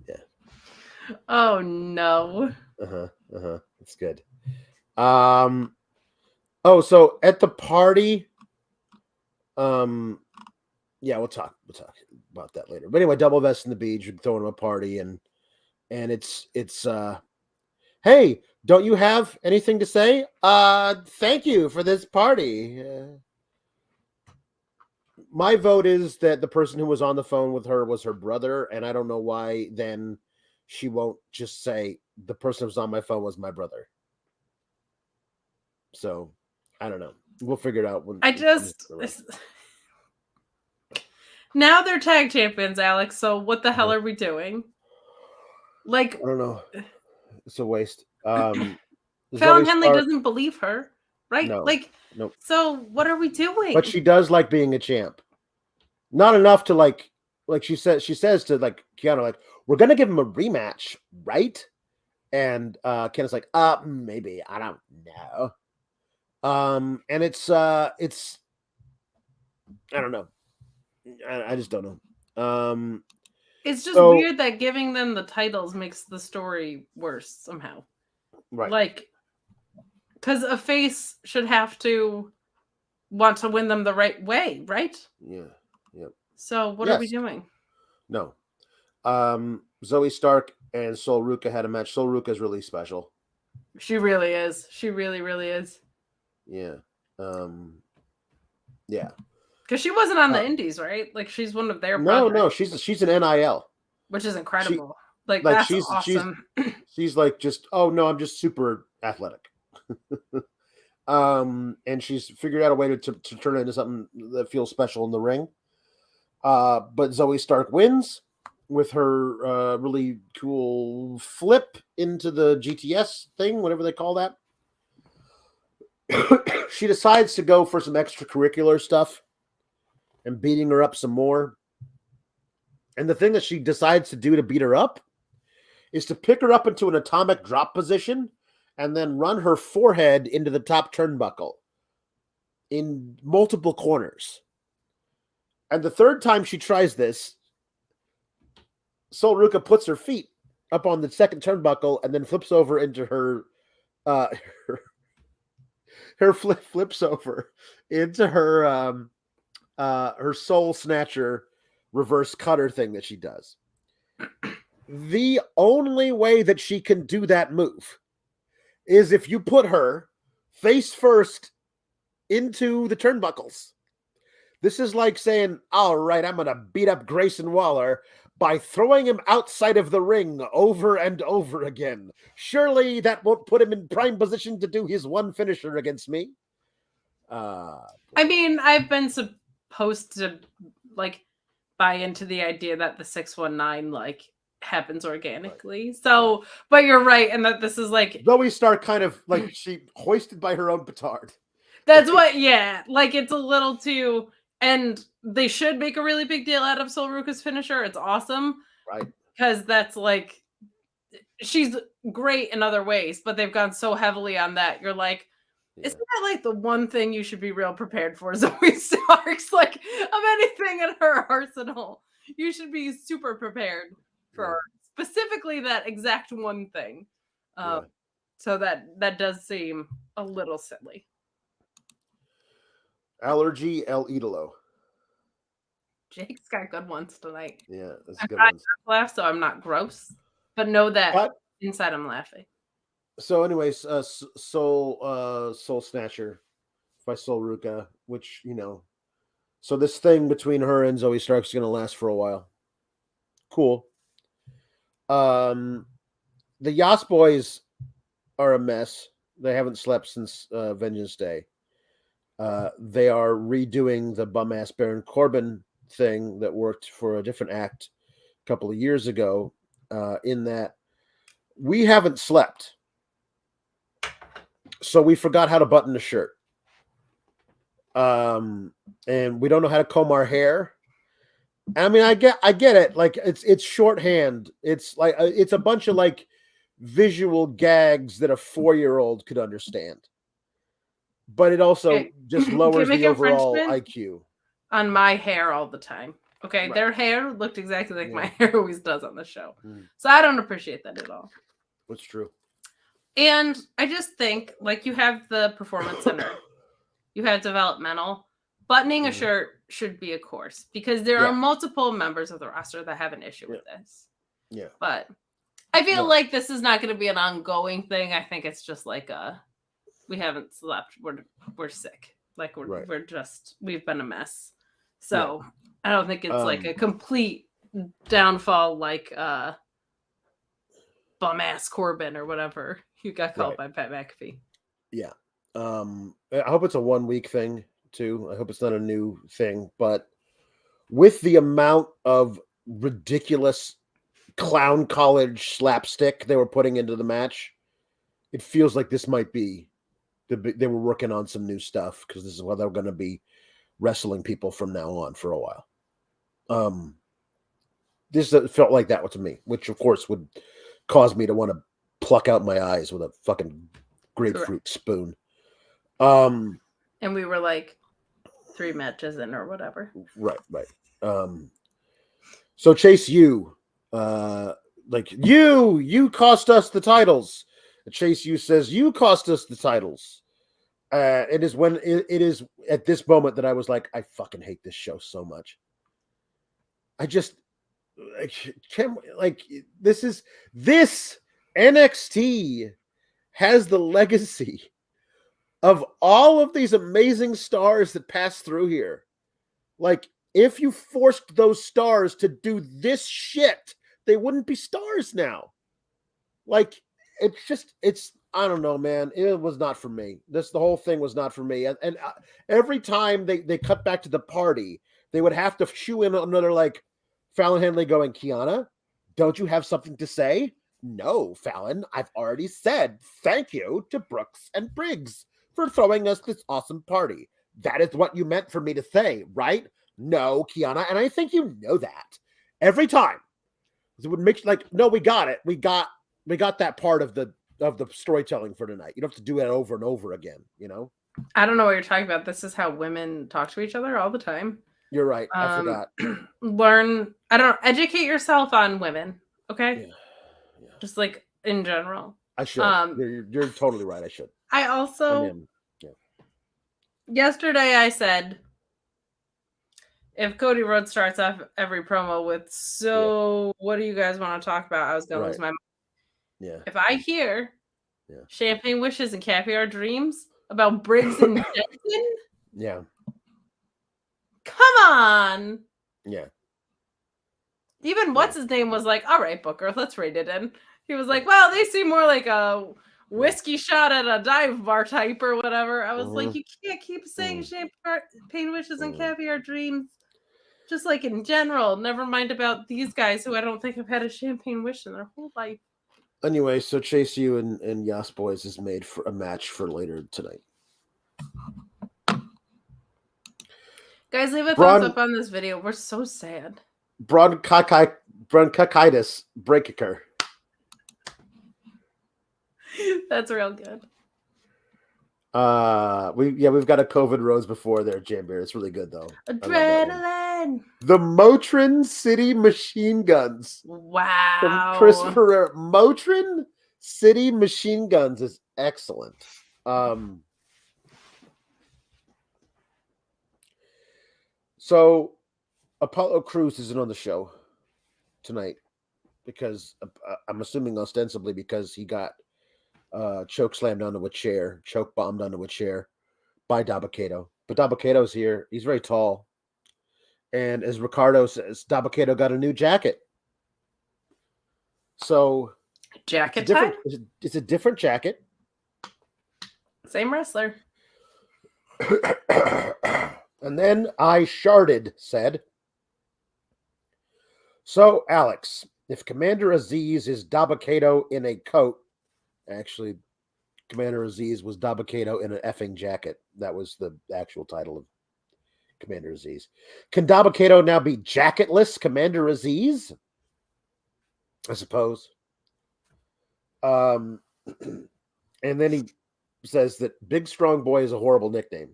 Yeah. Oh no. That's good. So at the party, yeah, we'll talk about that later. But anyway, Double Vest in the beach, throwing them a party, and it's hey, don't you have anything to say? Thank you for this party. My vote is that the person who was on the phone with her was her brother, and I don't know why then she won't just say the person who was on my phone was my brother. So I don't know. We'll figure it out when now they're tag champions, Alex. So what the hell are we doing? Like, I don't know. It's a waste. Fallon Henley doesn't believe her, right? No, like, nope. So what are we doing? But she does like being a champ. Not enough to like she says to like Kiana, like, we're gonna give him a rematch, right? And Kiana's like, maybe, I don't know. And it's I don't know. I just don't know. It's just weird that giving them the titles makes the story worse somehow. Right. Like, because a face should have to want to win them the right way, right? Yeah. Yep. So what are we doing? No. Zoey Stark and Sol Ruca had a match. Sol Ruca is really special. She really is. She really, really is. Yeah. Yeah. Because she wasn't on the indies, right? Like, she's one of their brothers. No, she's an NIL. Which is incredible. That's awesome. She's like just, oh no, I'm just super athletic. And she's figured out a way to turn it into something that feels special in the ring. But Zoey Stark wins with her really cool flip into the GTS thing, whatever they call that. She decides to go for some extracurricular stuff and beating her up some more. And the thing that she decides to do to beat her up is to pick her up into an atomic drop position and then run her forehead into the top turnbuckle in multiple corners. And the third time she tries this, Sol Ruca puts her feet up on the second turnbuckle and then flips over into her flips over into her soul snatcher reverse cutter thing that she does. The only way that she can do that move is if you put her face first into the turnbuckles. This is like saying, all right, I'm going to beat up Grayson Waller, by throwing him outside of the ring over and over again. Surely that won't put him in prime position to do his one finisher against me. I mean, I've been supposed to like buy into the idea that the 619 like happens organically. Right. So, but you're right, and that this is like Zoey Stark kind of like she hoisted by her own petard. That's what, yeah. Like it's a little too, and they should make a really big deal out of Sol Ruca's finisher. It's awesome, right? Because that's like she's great in other ways, but they've gone so heavily on that. You're like, isn't that like the one thing you should be real prepared for? Zoey Stark's like of anything in her arsenal, you should be super prepared for specifically that exact one thing. So that does seem a little silly. Allergy El Idolo. Jake's got good ones tonight. Yeah, that's good ones. Laugh, so I'm not gross, but know that inside I'm laughing. So, anyways, Soul Snatcher by Sol Ruca, which so this thing between her and Zoey Stark is going to last for a while. Cool. The Yas Boys are a mess. They haven't slept since Vengeance Day. They are redoing the bum-ass Baron Corbin thing that worked for a different act a couple of years ago, in that we haven't slept. So we forgot how to button a shirt. And we don't know how to comb our hair. I mean, I get it. Like it's shorthand. It's like it's a bunch of like visual gags that a 4-year-old could understand. But it also just lowers the overall IQ. On my hair all the time. Okay, right. Their hair looked exactly like my hair always does on the show. So I don't appreciate that at all. That's true. And I just think, like, you have the performance center. You have developmental. Buttoning a shirt should be a course. Because there are multiple members of the roster that have an issue with this. Yeah. But I feel like this is not going to be an ongoing thing. I think it's just like we haven't slept. We're sick. Like we've been a mess. So I don't think it's like a complete downfall like bum ass Corbin or whatever you got called by Pat McAfee. Yeah. I hope it's a 1 week thing too. I hope it's not a new thing, but with the amount of ridiculous clown college slapstick they were putting into the match, it feels like this might be they were working on some new stuff, because this is what they're going to be wrestling people from now on for a while. This felt like that to me, which of course would cause me to want to pluck out my eyes with a fucking grapefruit spoon. And we were like 3 matches in or whatever. Right. So Chase, you cost us the titles. Chase U says, you cost us the titles. It is at this moment that I was like, I fucking hate this show so much. I just this NXT has the legacy of all of these amazing stars that pass through here. Like, if you forced those stars to do this shit, they wouldn't be stars now. Like, it's I don't know, man. It was not for me. The whole thing was not for me. And every time they cut back to the party, they would have to shoe in another, like, Fallon Henley going, Kiana, don't you have something to say? No, Fallon, I've already said thank you to Brooks and Briggs for throwing us this awesome party. That is what you meant for me to say, right? No, Kiana, and I think you know that. Every time. It would make no, we got it. We got that part of the storytelling for tonight. You don't have to do it over and over again, I don't know what you're talking about. This is how women talk to each other all the time. You're right. I forgot. Educate yourself on women, okay? Yeah. Just like in general. I should. You're totally right. I should. I also yesterday I said, if Cody Rhodes starts off every promo with, what do you guys want to talk about? I was going to lose my mind. Yeah. If I hear champagne wishes and caviar dreams about Briggs and Jensen, yeah. Come on. Yeah. Even what's his name was like, all right, Booker, let's rate it in. He was like, well, they seem more like a whiskey shot at a dive bar type or whatever. I was like, you can't keep saying champagne wishes and caviar dreams. Just like in general, never mind about these guys who I don't think have had a champagne wish in their whole life. Anyway, so Chase U and Yas Boys is made for a match for later tonight. Guys, leave a thumbs up on this video. We're so sad. Bronchitis breaker. That's real good. We've got a COVID rose before there, Jambeer. It's really good though. Adrenaline. The Motrin City Machine Guns. Wow. From Christopher Motrin City Machine Guns is excellent. So Apollo Crews isn't on the show tonight because I'm assuming ostensibly because he got choke slammed onto a chair, choke bombed onto a chair by Dabba-Kato. But Dabba-Kato's here. He's very tall. And as Ricardo says, Dabba-Kato got a new jacket. So jacket time? It's a different jacket. Same wrestler. And then I said, so Alex, if Commander Aziz is Dabba-Kato in a coat, actually, Commander Aziz was Dabba-Kato in an effing jacket. That was the actual title of Commander Aziz. Can Dabba-Kato now be jacketless Commander Aziz? I suppose. And then he says that Big Strong Boy is a horrible nickname.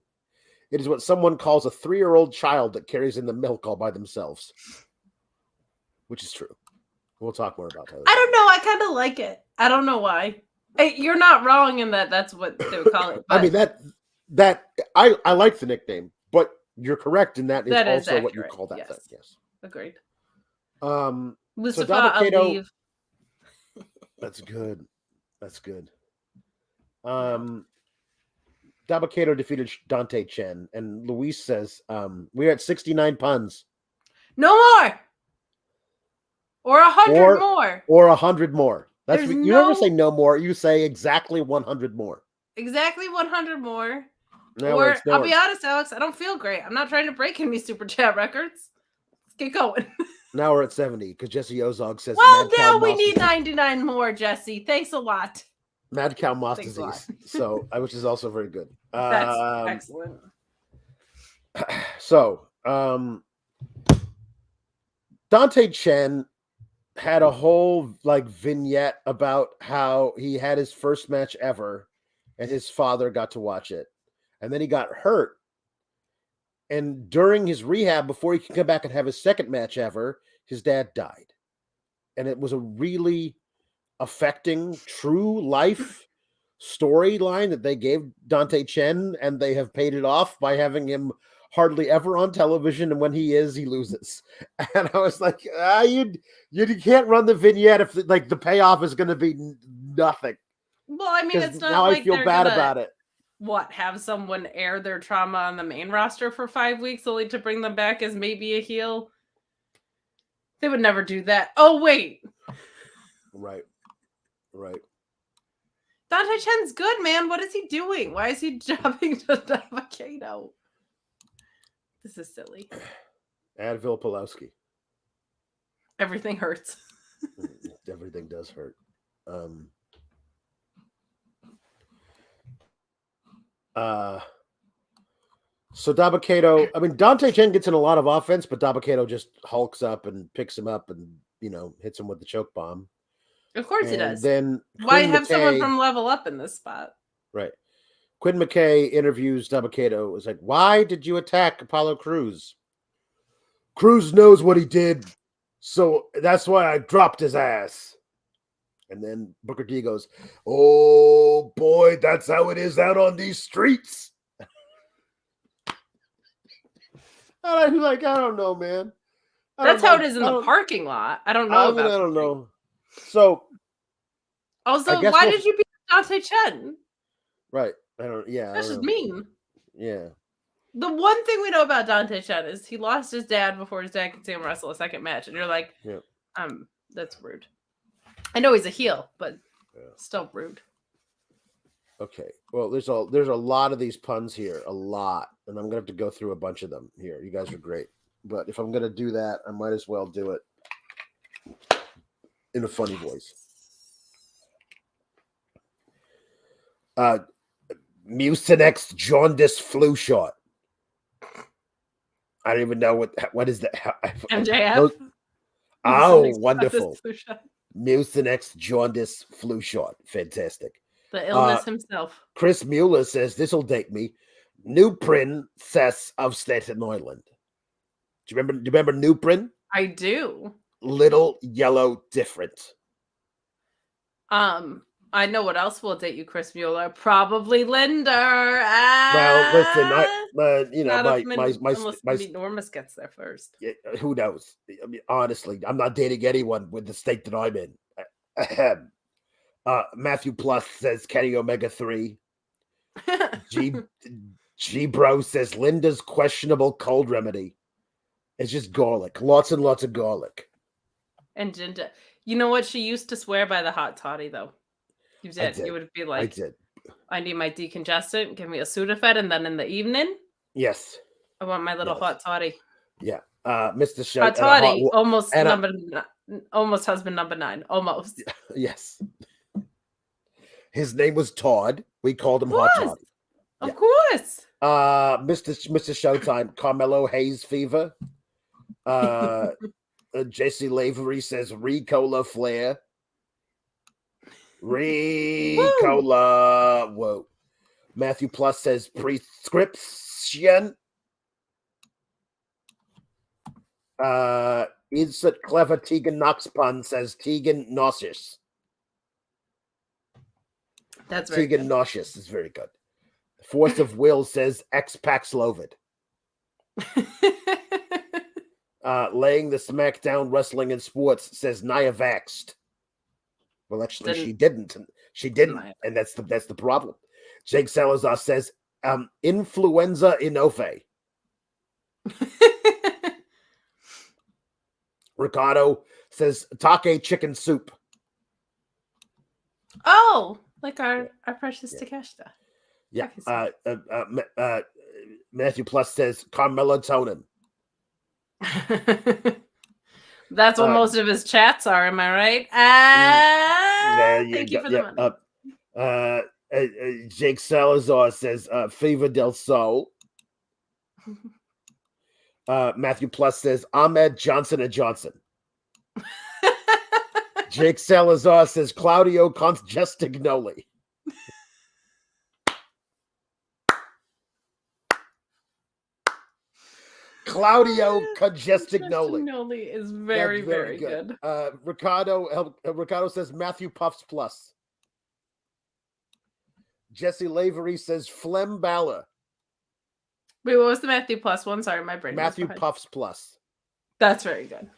It is what someone calls a 3-year-old child that carries in the milk all by themselves. Which is true. We'll talk more about that. I don't know. I kind of like it. I don't know why. Hey, you're not wrong in that that's what they would call it. But... I mean, I like the nickname, but you're correct in that is also accurate. What you call that thing. Yes. Agreed. So Mustafa Dabba-Kato, that's good. That's good. Dabba-Kato defeated Dante Chen, and Luis says, we're at 69 puns. No more! Or 100 more. Or 100 more. You never say no more. You say exactly 100 more. Exactly 100 more. No, I'll be honest, Alex, I don't feel great. I'm not trying to break any Super Chat records. Let's get going. Now we're at 70 because Jesse Ozog says. Well, now we need 99 more, Jesse. Thanks a lot. Mad Cow Moss disease. So, which is also very good. That's excellent. So, Dante Chen had a whole vignette about how he had his first match ever and his father got to watch it. And then he got hurt. And during his rehab, before he could come back and have his second match ever, his dad died. And it was a really affecting, true life storyline that they gave Dante Chen, and they have paid it off by having him hardly ever on television, and when he is, he loses. And I was like, you can't run the vignette if the payoff is going to be nothing. Well, I mean, it's not now like I feel bad about it. What, have someone air their trauma on the main roster for 5 weeks only to bring them back as maybe a heel? They would never do that. Oh, wait. Right. Dante Chen's good, man. What is he doing? Why is he jumping to Dabba-Kato? This is silly. Advil Pawlowski. Everything hurts. Everything does hurt. So Dabba-Kato, I mean, Dante Chen gets in a lot of offense, but Dabba-Kato just hulks up and picks him up and, hits him with the choke bomb. Of course he does. Then why have someone from Level Up in this spot? Right. Quinn McKay interviews Dabba-Kato. Was like, why did you attack Apollo Crews? Crews knows what he did, so that's why I dropped his ass. And then Booker T goes, oh boy, that's how it is out on these streets. And I'm like, I don't know, man. That's how it is in the parking lot. I don't know. I don't know. So, also, why did you beat Dante Chen? Right. I don't. Yeah. That's just mean. Yeah. The one thing we know about Dante Chen is he lost his dad before his dad could see him wrestle a second match, and you're like, that's rude. I know he's a heel, but still rude. Okay. Well, there's a lot of these puns here, a lot, and I'm gonna have to go through a bunch of them here. You guys are great, but if I'm gonna do that, I might as well do it in a funny voice. Mucinex jaundice flu shot. I don't even know what is that. MJF. Oh, wonderful. Mucinex jaundice flu shot. Fantastic. The illness himself. Chris Mueller says, this'll date me. New princess of Staten Island. Do you remember New Prin? I do. Little yellow different. I know what else will date you, Chris Mueller. Probably Linder. Well, listen, my Normus gets there first. Who knows? I mean, honestly, I'm not dating anyone with the state that I'm in. Matthew Plus says Kenny Omega 3. G Bro says Linda's questionable cold remedy. It's just garlic. Lots and lots of garlic. And ginger. You know what? She used to swear by the hot toddy, though. You did. You would be like, I need my decongestant. Give me a Sudafed. And then in the evening, yes, I want my little hot toddy. Yeah. Mr. Show. Hot toddy. Almost husband number 9. Almost. Yes. His name was Todd. We called him Hot Toddy. Of course. Mr. Showtime. Carmelo Hayes fever. Jesse Lavery says Ricola Flair. Ricola. Whoa. Matthew Plus says prescription. Insert clever Tegan Knox pun says Tegan nauseous. That's very Tegan good. nauseous is very good. Force of Will says X Paxlovid. Laying the SmackDown Wrestling and Sports says Nia Vaxxed. Well, actually, she didn't. She didn't, and that's the problem. Jake Salazar says influenza inove. Ricardo says take chicken soup. Oh, like our precious Takeshita. Yeah. Matthew Plus says Carmelo Tonin. That's what most of his chats are. Am I right? Thank you for the money. Jake Salazar says Fever del Sol. Matthew Plus says Ahmed Johnson & Johnson. Jake Salazar says Claudio Conjestignoli. Claudio Conjestignoli is very, very good. Ricardo says Matthew Puffs Plus. Jesse Lavery says Flem Balor. Wait, what was the Matthew Plus one? Sorry, my brain. Matthew Puffs Plus. That's very good.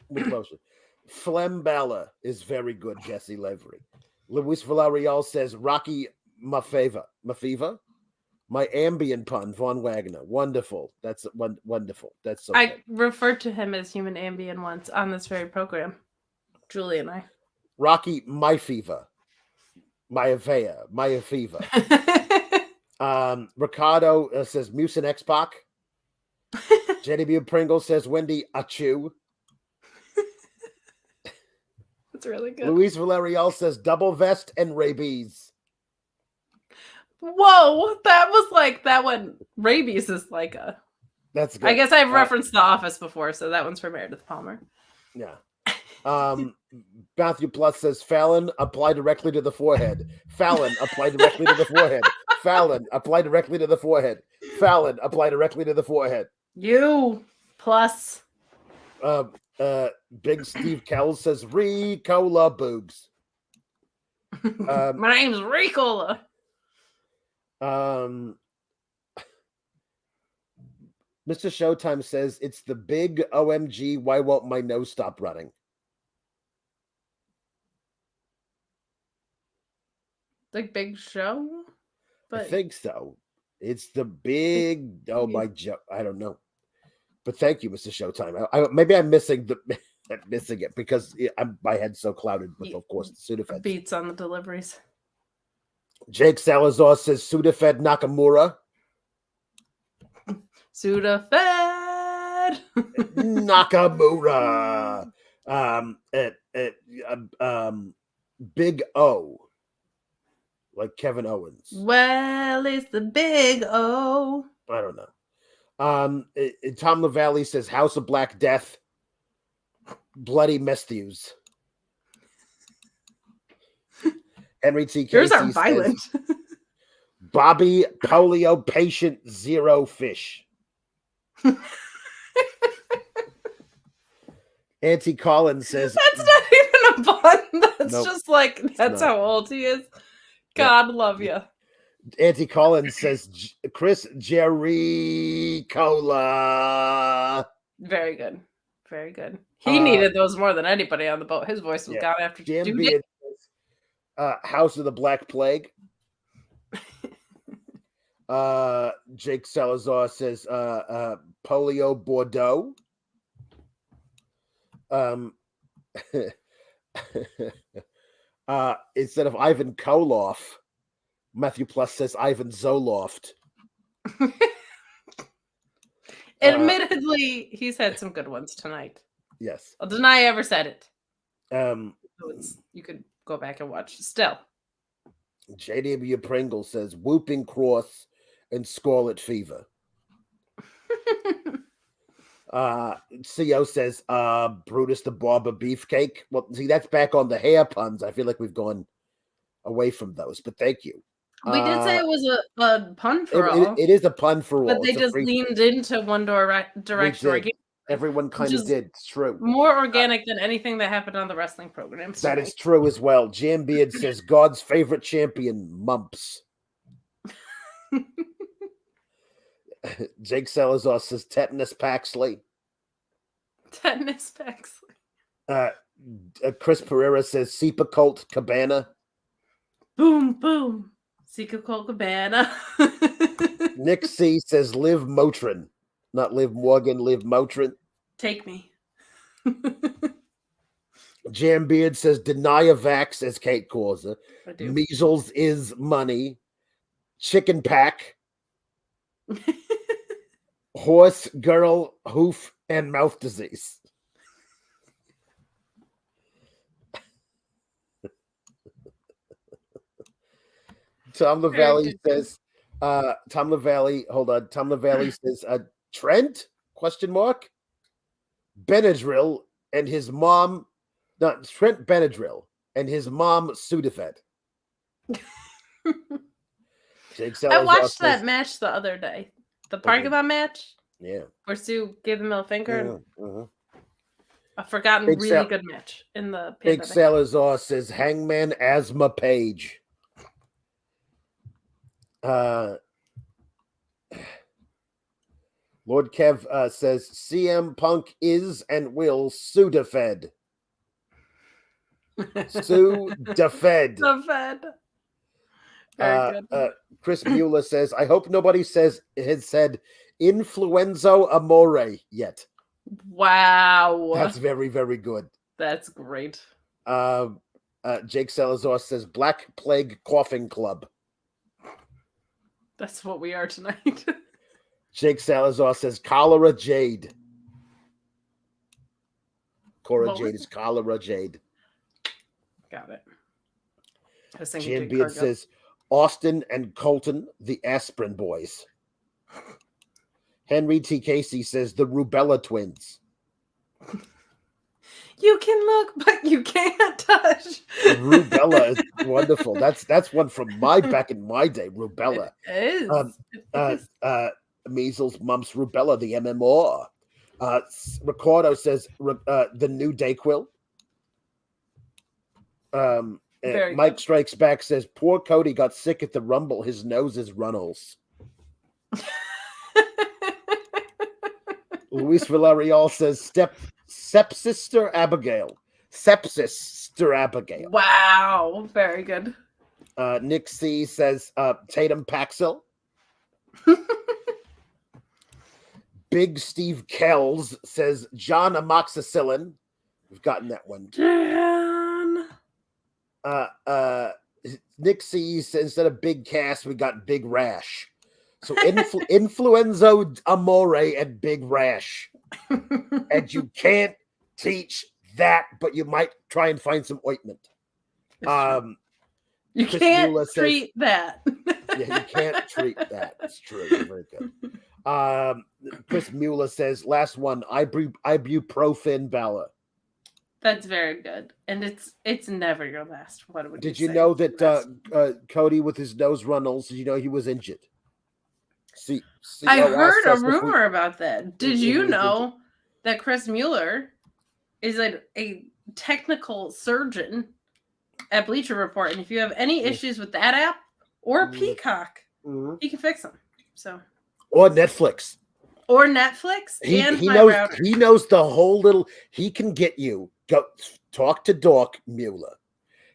Flem Balor is very good, Jesse Lavery. Luis Villarreal says Rocky Mafeva. My ambient pun, Von Wagner. Wonderful. That's wonderful. That's so I good. referred to him as human ambient once on this very program. Julie and I. Rocky My Fever. Maya Fever. Ricardo says Mucin X-Pac. JW Pringle says Wendy Achu. That's really good. Luis Villarreal says double vest and rabies. Whoa, that was like that one. Rabies is like a. That's good. I guess I've referenced The Office before, so that one's for Meredith Palmer. Yeah. Matthew Plus says Fallon apply directly to the forehead. Fallon apply directly to the forehead. Fallon apply directly to the forehead. Fallon apply directly to the forehead. You plus. Big Steve Kells says Ricola Boogs. My name's Ricola. Mr. Showtime says it's the big OMG. Why won't my nose stop running? The Big Show? I think so. It's the big. Oh my! I don't know, but thank you, Mr. Showtime. Maybe I'm missing it because my head's so clouded with, of course, the Sudafed. Beats on the deliveries. Jake Salazar says Sudafed Nakamura. Sudafed Nakamura. Big O. Like Kevin Owens. Well, it's the big O. I don't know. Tom LaValle says House of Black Death. Bloody Matthews. Henry T. Casey Yours are violent. Says, Bobby Polio Patient Zero Fish. Auntie Collins says that's not even a pun. That's nope, just like that's how old he is. God love you. Auntie Collins says Chris Jericola. Very good. Very good. He needed those more than anybody on the boat. His voice was gone after House of the Black Plague. Jake Salazar says Polio Bordeaux. Instead of Ivan Koloff, Matthew Plus says Ivan Zoloft. Admittedly, he's had some good ones tonight. Yes. I'll deny I ever said it. You could go back and watch. Still. JW Pringle says Whooping Cross and Scarlet Fever. CO says Brutus the Barber Beefcake. Well, see, that's back on the hair puns. I feel like we've gone away from those, but thank you. We did say it was a pun for all. It is a pun for all. But they just leaned into one direction. Everyone kind of did. It's true. More organic than anything that happened on the wrestling programs. That is true as well. Jam Beard says God's favorite champion, Mumps. Jake Salazar says Tetanus Paxley. Tetanus Paxley. Chris Pereira says Sepa Colt Cabana. Boom, boom. Sepa Colt Cabana. Nick C says Liv Motrin. Not Liv Morgan, Liv Motrin. Take me. Jam Beard says Deniavax, as Kate calls it. Measles is money. Chicken pack. Horse, girl, hoof, and mouth disease. Tom LaValle says, Tom LaValle says, Trent, ? Benadryl and his mom, Trent Benadryl and his mom, Sudafed. I watched that match the other day. The parking lot match? Yeah. Where Sue gave the middle finger. A forgotten really good match in the Big Salazar says Hangman Asthma Page. Lord Kev says CM Punk is and will Sudafed. Sudafed. Sudafed. Very good. Chris Mueller says, I hope nobody has said Influenzo Amore yet. Wow. That's very, very good. That's great. Jake Salazar says Black Plague Coughing Club. That's what we are tonight. Jake Salazar says Cholera Jade. Cora Jade is Cholera Jade. Got it. Jim Beard says Austin and Colton, the Aspirin Boys. Henry T. Casey says the Rubella Twins. You can look, but you can't touch. Rubella is wonderful. That's one from back in my day. Rubella. It is. Measles, mumps, rubella, the MMR. Ricardo says the new Dayquil. Mike Strikes Back says poor Cody got sick at the Rumble. His nose is Runnels. Luis Villarreal says Stepsister Abigail. Stepsister Abigail. Wow. Very good. Nick C says Tatum Paxil. Big Steve Kells says John Amoxicillin. We've gotten that one. Dan. Nick sees instead of Big Cass, we got Big Rash. So Influenzo Amore and Big Rash. And you can't teach that, but you might try and find some ointment. You can't treat that. Yeah, you can't treat that. It's true. Very good. Chris Mueller says, last one, ibuprofen Bala. That's very good. And it's never your last. What would Did you know that Cody with his nose runnels, he was injured? I heard a rumor about that. Did you know that Chris Mueller is a technical surgeon at Bleacher Report, and if you have any issues with that app or Peacock, he can fix them. So, or Netflix, he knows the whole little. He can get you. Go talk to Doc Mueller.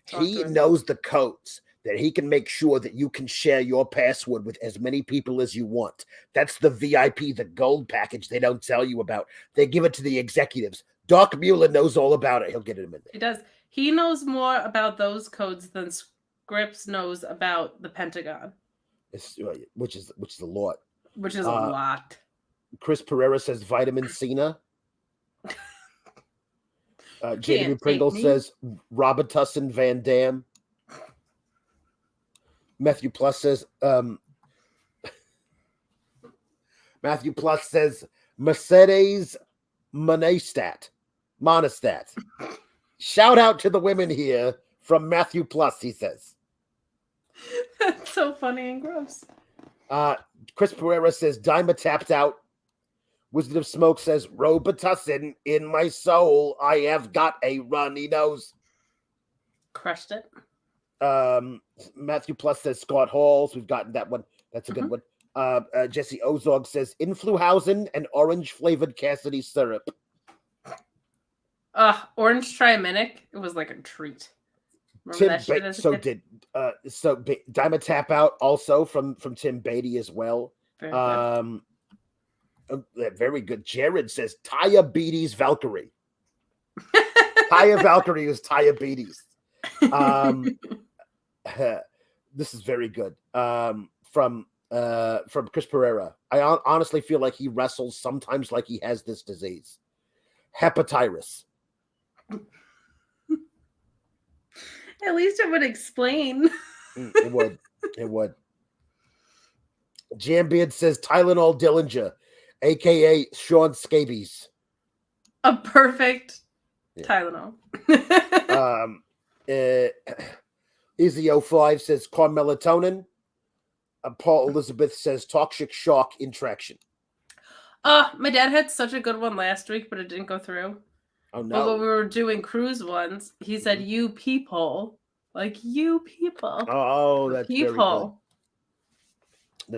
He knows the codes that he can make sure that you can share your password with as many people as you want. That's the VIP, the gold package they don't tell you about. They give it to the executives. Doc Mueller knows all about it. He'll get it in there. He does. He knows more about those codes than Scripps knows about the Pentagon. Which is a lot. Which is a lot. Chris Pereira says vitamin Cena. Jamie Pringle says Robitussin Van Dam. Matthew Plus says Mercedes Monestat. Shout out to the women here from Matthew Plus, he says. That's so funny and gross. Chris Pereira says Dyma tapped out. Wizard of Smoke says Robitussin in my soul. I have got a runny nose. Crushed it. Matthew Plus says Scott Halls. We've gotten that one. That's a good one. Jesse Ozog says Influhausen and orange flavored Cassidy syrup. Orange Triminic. It was like a treat. Dyma tap out also from Tim Beatty as well. Very good. Jared says Diabetes Valkyrie. Taya Valkyrie is Diabetes. This is very good. From Chris Pereira. I honestly feel like he wrestles sometimes like he has this disease. Hepatitis. At least it would explain. It would. Jambeard says Tylenol Dillinger, a.k.a. Sean Scabies. A perfect Tylenol. Izzy05 says Carmelatonin. Paul Elizabeth says Toxic Shock Intraction. My dad had such a good one last week, but it didn't go through. Oh, no. But when we were doing cruise ones, he said, you people. Like, you people. Oh, that's people.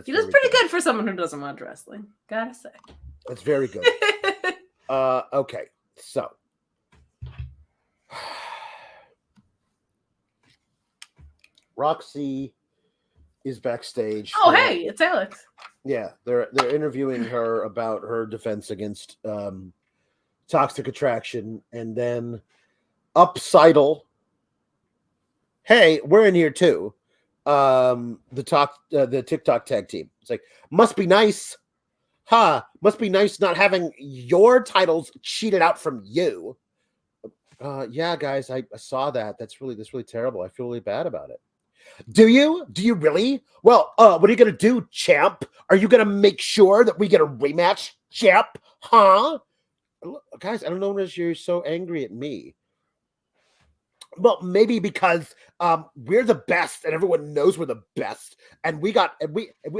He does pretty good for someone who doesn't watch wrestling. Gotta say. That's very good. Okay, so. Roxy is backstage. Oh, hey, it's Alex. Yeah, they're interviewing her about her defense against toxic attraction, and then Upsidle. Hey, we're in here too. The TikTok tag team. It's like, must be nice. Must be nice not having your titles cheated out from you. Yeah, guys, I saw that. That's really terrible. I feel really bad about it. Do you? Do you really? Well, what are you gonna do, champ? Are you gonna make sure that we get a rematch, champ? Huh? Look, guys, I don't know if you're so angry at me. Well, maybe because we're the best, and everyone knows we're the best, and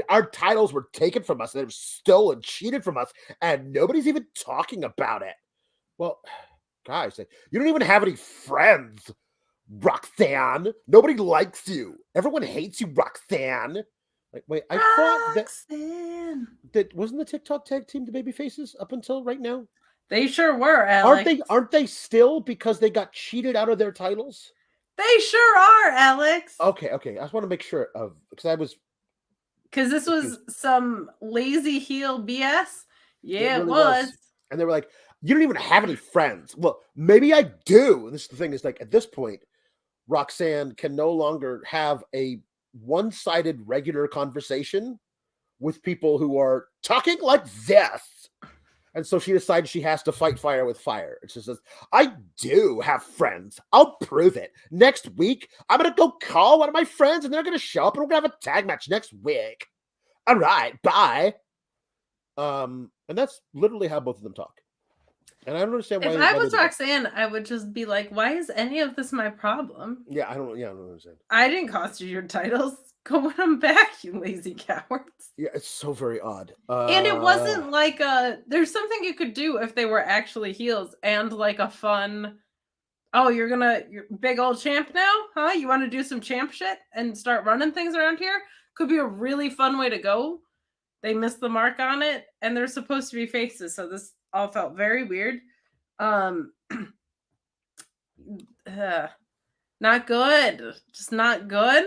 our titles were taken from us, and they were stolen, cheated from us, and nobody's even talking about it. Well, guys, you don't even have any friends, Roxanne. Nobody likes you. Everyone hates you, Roxanne. Like, wait, I thought that wasn't the TikTok tag team the baby faces up until right now. They sure were, Alex. Aren't they still, because they got cheated out of their titles? They sure are, Alex. Okay. I just want to make sure because Because this was some lazy heel BS. Yeah, it really it was. And they were like, you don't even have any friends. Well, maybe I do. And this is the thing is like, at this point, Roxanne can no longer have a one-sided regular conversation with people who are talking like this. And so she decides she has to fight fire with fire. It just says, I do have friends. I'll prove it. Next week, I'm going to go call one of my friends and they're going to show up and we're going to have a tag match next week. All right, bye. And that's literally how both of them talk. And I don't understand why. If I was Roxanne, I would just be like, why is any of this my problem? Yeah, I don't understand. I didn't cost you your titles. Go win them back, you lazy cowards. Yeah, it's so very odd. And it wasn't like there's something you could do if they were actually heels and like a fun, you're big old champ now? Huh? You want to do some champ shit and start running things around here? Could be a really fun way to go. They missed the mark on it, and they're supposed to be faces, so this all felt very weird. Not good. Just not good.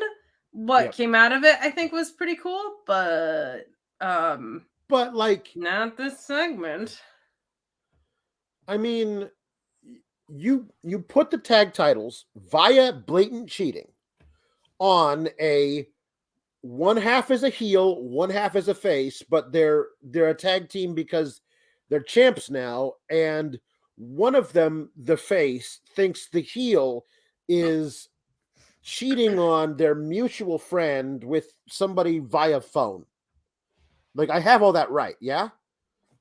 What came out of it, I think, was pretty cool, but like not this segment. I mean, you put the tag titles via blatant cheating on a one half as a heel, one half as a face, but they're a tag team because they're champs now, and one of them, the face, thinks the heel is cheating on their mutual friend with somebody via phone. Like, I have all that right, yeah?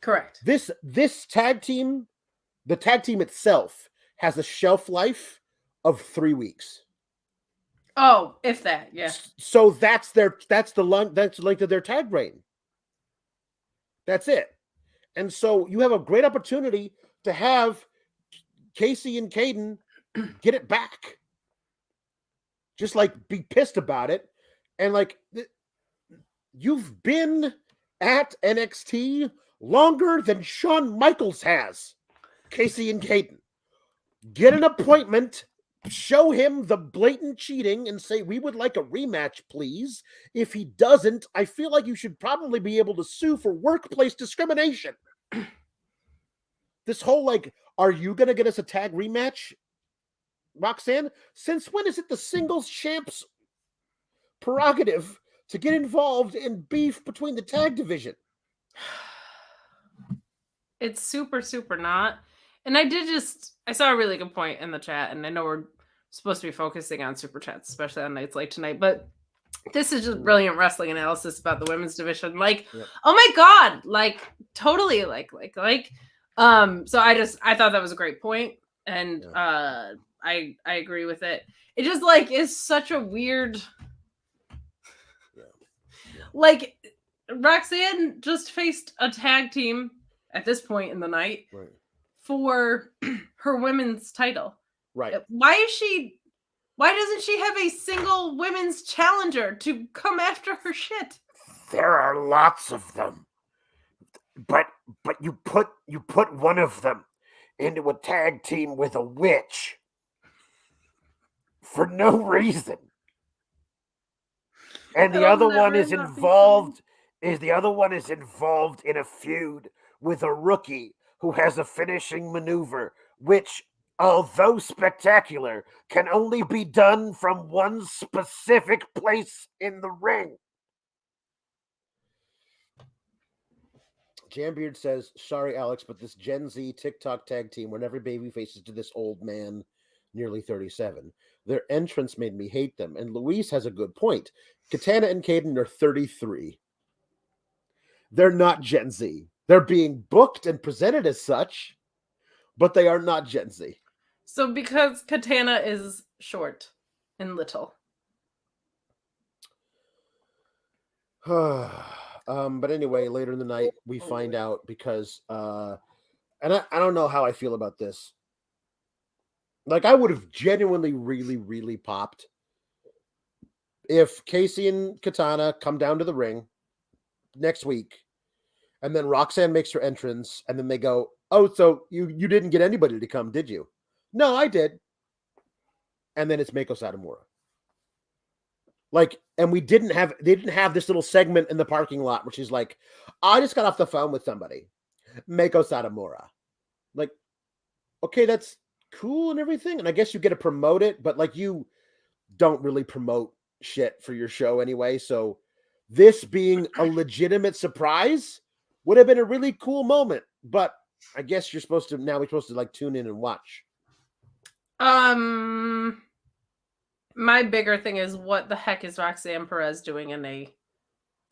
Correct. This tag team, the tag team itself, has a shelf life of 3 weeks. Oh, if that, yeah. So that's the length of their tag reign. That's it. And so you have a great opportunity to have Casey and Caden get it back. Just like be pissed about it. And like, you've been at NXT longer than Shawn Michaels has. Casey and Caden. Get an appointment, show him the blatant cheating and say, we would like a rematch, please. If he doesn't, I feel like you should probably be able to sue for workplace discrimination. This whole like, are you going to get us a tag rematch, Roxanne? Since when is it the singles champ's prerogative to get involved in beef between the tag division? It's super, super not. And I saw a really good point in the chat, and I know we're supposed to be focusing on super chats, especially on nights like tonight, but this is just brilliant wrestling analysis about the women's division. Like, Oh my God, like totally like, so I thought that was a great point, and I agree with it. It just like is such a weird, like Roxanne just faced a tag team at this point in the night for her women's title. Right. Why doesn't she have a single women's challenger to come after her shit? There are lots of them. But you put one of them into a tag team with a witch for no reason. And the other one is involved in a feud with a rookie who has a finishing maneuver, which, although spectacular, can only be done from one specific place in the ring. Jambeard says, sorry, Alex, but this Gen Z TikTok tag team, when every baby faces to this old man, nearly 37, their entrance made me hate them. And Louise has a good point. Katana and Caden are 33. They're not Gen Z. They're being booked and presented as such, but they are not Gen Z. So because Katana is short and little. But anyway, later in the night, we find out because, and I don't know how I feel about this. Like, I would have genuinely really, really popped if Casey and Katana come down to the ring next week, and then Roxanne makes her entrance, and then they go, oh, so you didn't get anybody to come, did you? No, I did. And then it's Meiko Satomura. Like, and they didn't have this little segment in the parking lot where she's like, I just got off the phone with somebody, Meiko Satomura. Like, okay, that's cool and everything. And I guess you get to promote it, but like you don't really promote shit for your show anyway. So this being a legitimate surprise would have been a really cool moment. But I guess we're supposed to like tune in and watch. My bigger thing is, what the heck is Roxanne Perez doing in an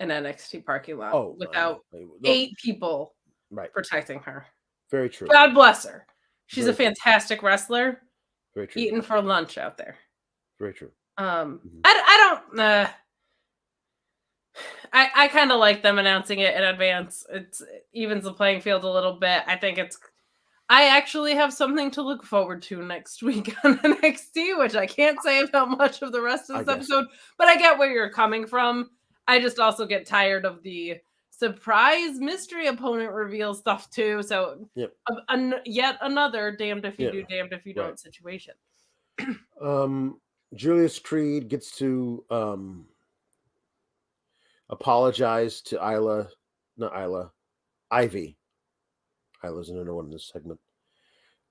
NXT parking lot without 8 people protecting her? Very true. God bless her. She's a fantastic wrestler. Very true. Eating for lunch out there. Very true. I don't. I kind of like them announcing it in advance. It evens the playing field a little bit. I actually have something to look forward to next week on NXT, which I can't say about much of the rest of this episode, but I get where you're coming from. I just also get tired of the surprise mystery opponent reveal stuff too. So yet another damned if you do, damned if you don't situation. Julius Creed gets to apologize to Ivy. Isla's another one in this segment.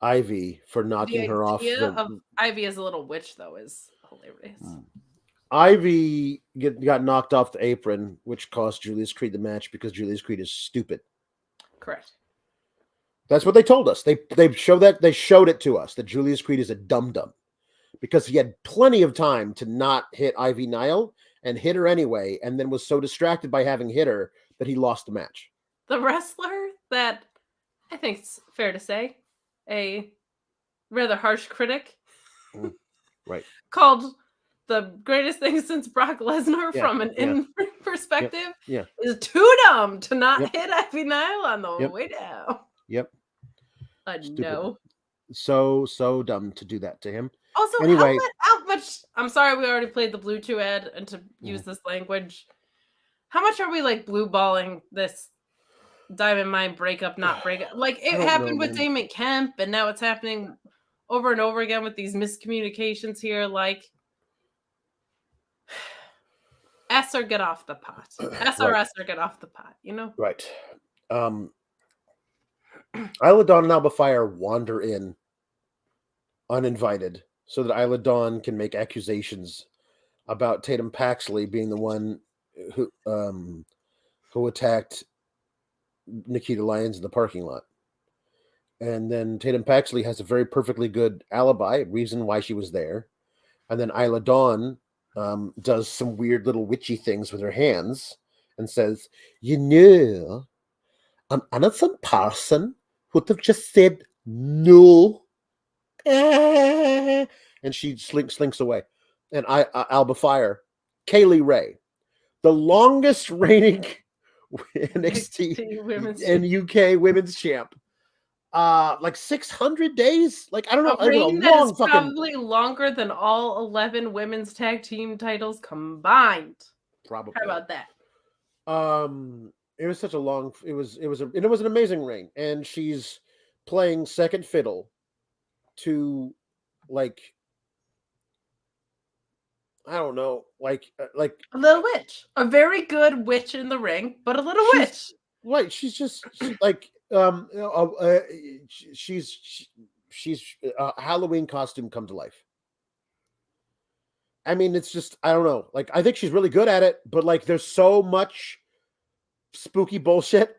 Ivy for knocking her off. Ivy as a little witch, though, is hilarious. Ivy got knocked off the apron, which cost Julius Creed the match because Julius Creed is stupid. Correct. That's what they told us. They showed it to us that Julius Creed is a dum-dum because he had plenty of time to not hit Ivy Nile and hit her anyway, and then was so distracted by having hit her that he lost the match. The wrestler that I think it's fair to say a rather harsh critic called the greatest thing since Brock Lesnar from an in perspective is too dumb to not hit Ivy Nile on the way down. No. So dumb to do that to him. Also, anyway, how much? I'm sorry, we already played the Bluechew ad, and to use this language, how much are we like blue balling this Diamond Mine breakup, not breakup? Like it happened with Damon Kemp, and now it's happening over and over again with these miscommunications here. Like, S or get off the pot. SRS or get off the pot. You know, right? Isla Dawn and Alba Fire wander in uninvited so that Isla Dawn can make accusations about Tatum Paxley being the one who attacked Nikita Lyons in the parking lot. And then Tatum Paxley has a very perfectly good alibi, reason why she was there. And then Isla Dawn does some weird little witchy things with her hands and says, an innocent person would have just said no. And she slinks away. And Alba Fire, Kaylee Ray, the longest reigning NXT and UK women's champ, like 600 days. Like I don't know, probably longer than all 11 women's tag team titles combined. Probably. How about that? It was such a long. It was an amazing reign, and she's playing second fiddle to, like, I don't know, like a little witch, a very good witch in the ring, but a little witch. Right, she's like she's a Halloween costume come to life. I mean, it's just, I don't know. Like, I think she's really good at it, but like, there's so much spooky bullshit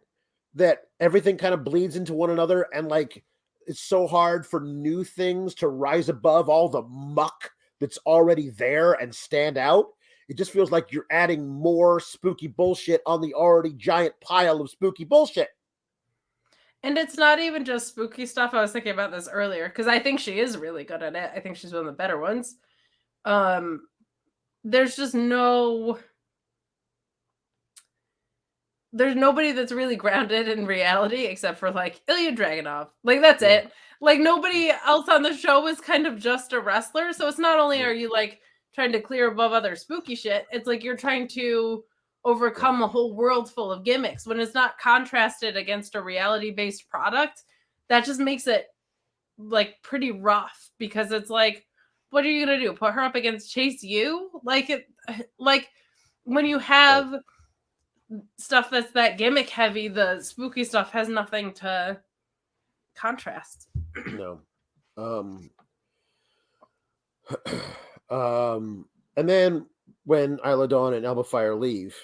that everything kind of bleeds into one another, and like, it's so hard for new things to rise above all the muck that's already there and stand out. It just feels like you're adding more spooky bullshit on the already giant pile of spooky bullshit. And it's not even just spooky stuff. I was thinking about this earlier because I think she is really good at it. I think she's one of the better ones. There's just there's nobody that's really grounded in reality except for like Ilya Dragunov. Like that's it. Like nobody else on the show is kind of just a wrestler. So it's not only are you like trying to clear above other spooky shit, it's like you're trying to overcome a whole world full of gimmicks. When it's not contrasted against a reality-based product, that just makes it like pretty rough because it's like, what are you gonna do? Put her up against Chase U? Like when you have stuff that's that gimmick heavy, the spooky stuff has nothing to contrast. No. And then when Isla Dawn and Alba Fire leave,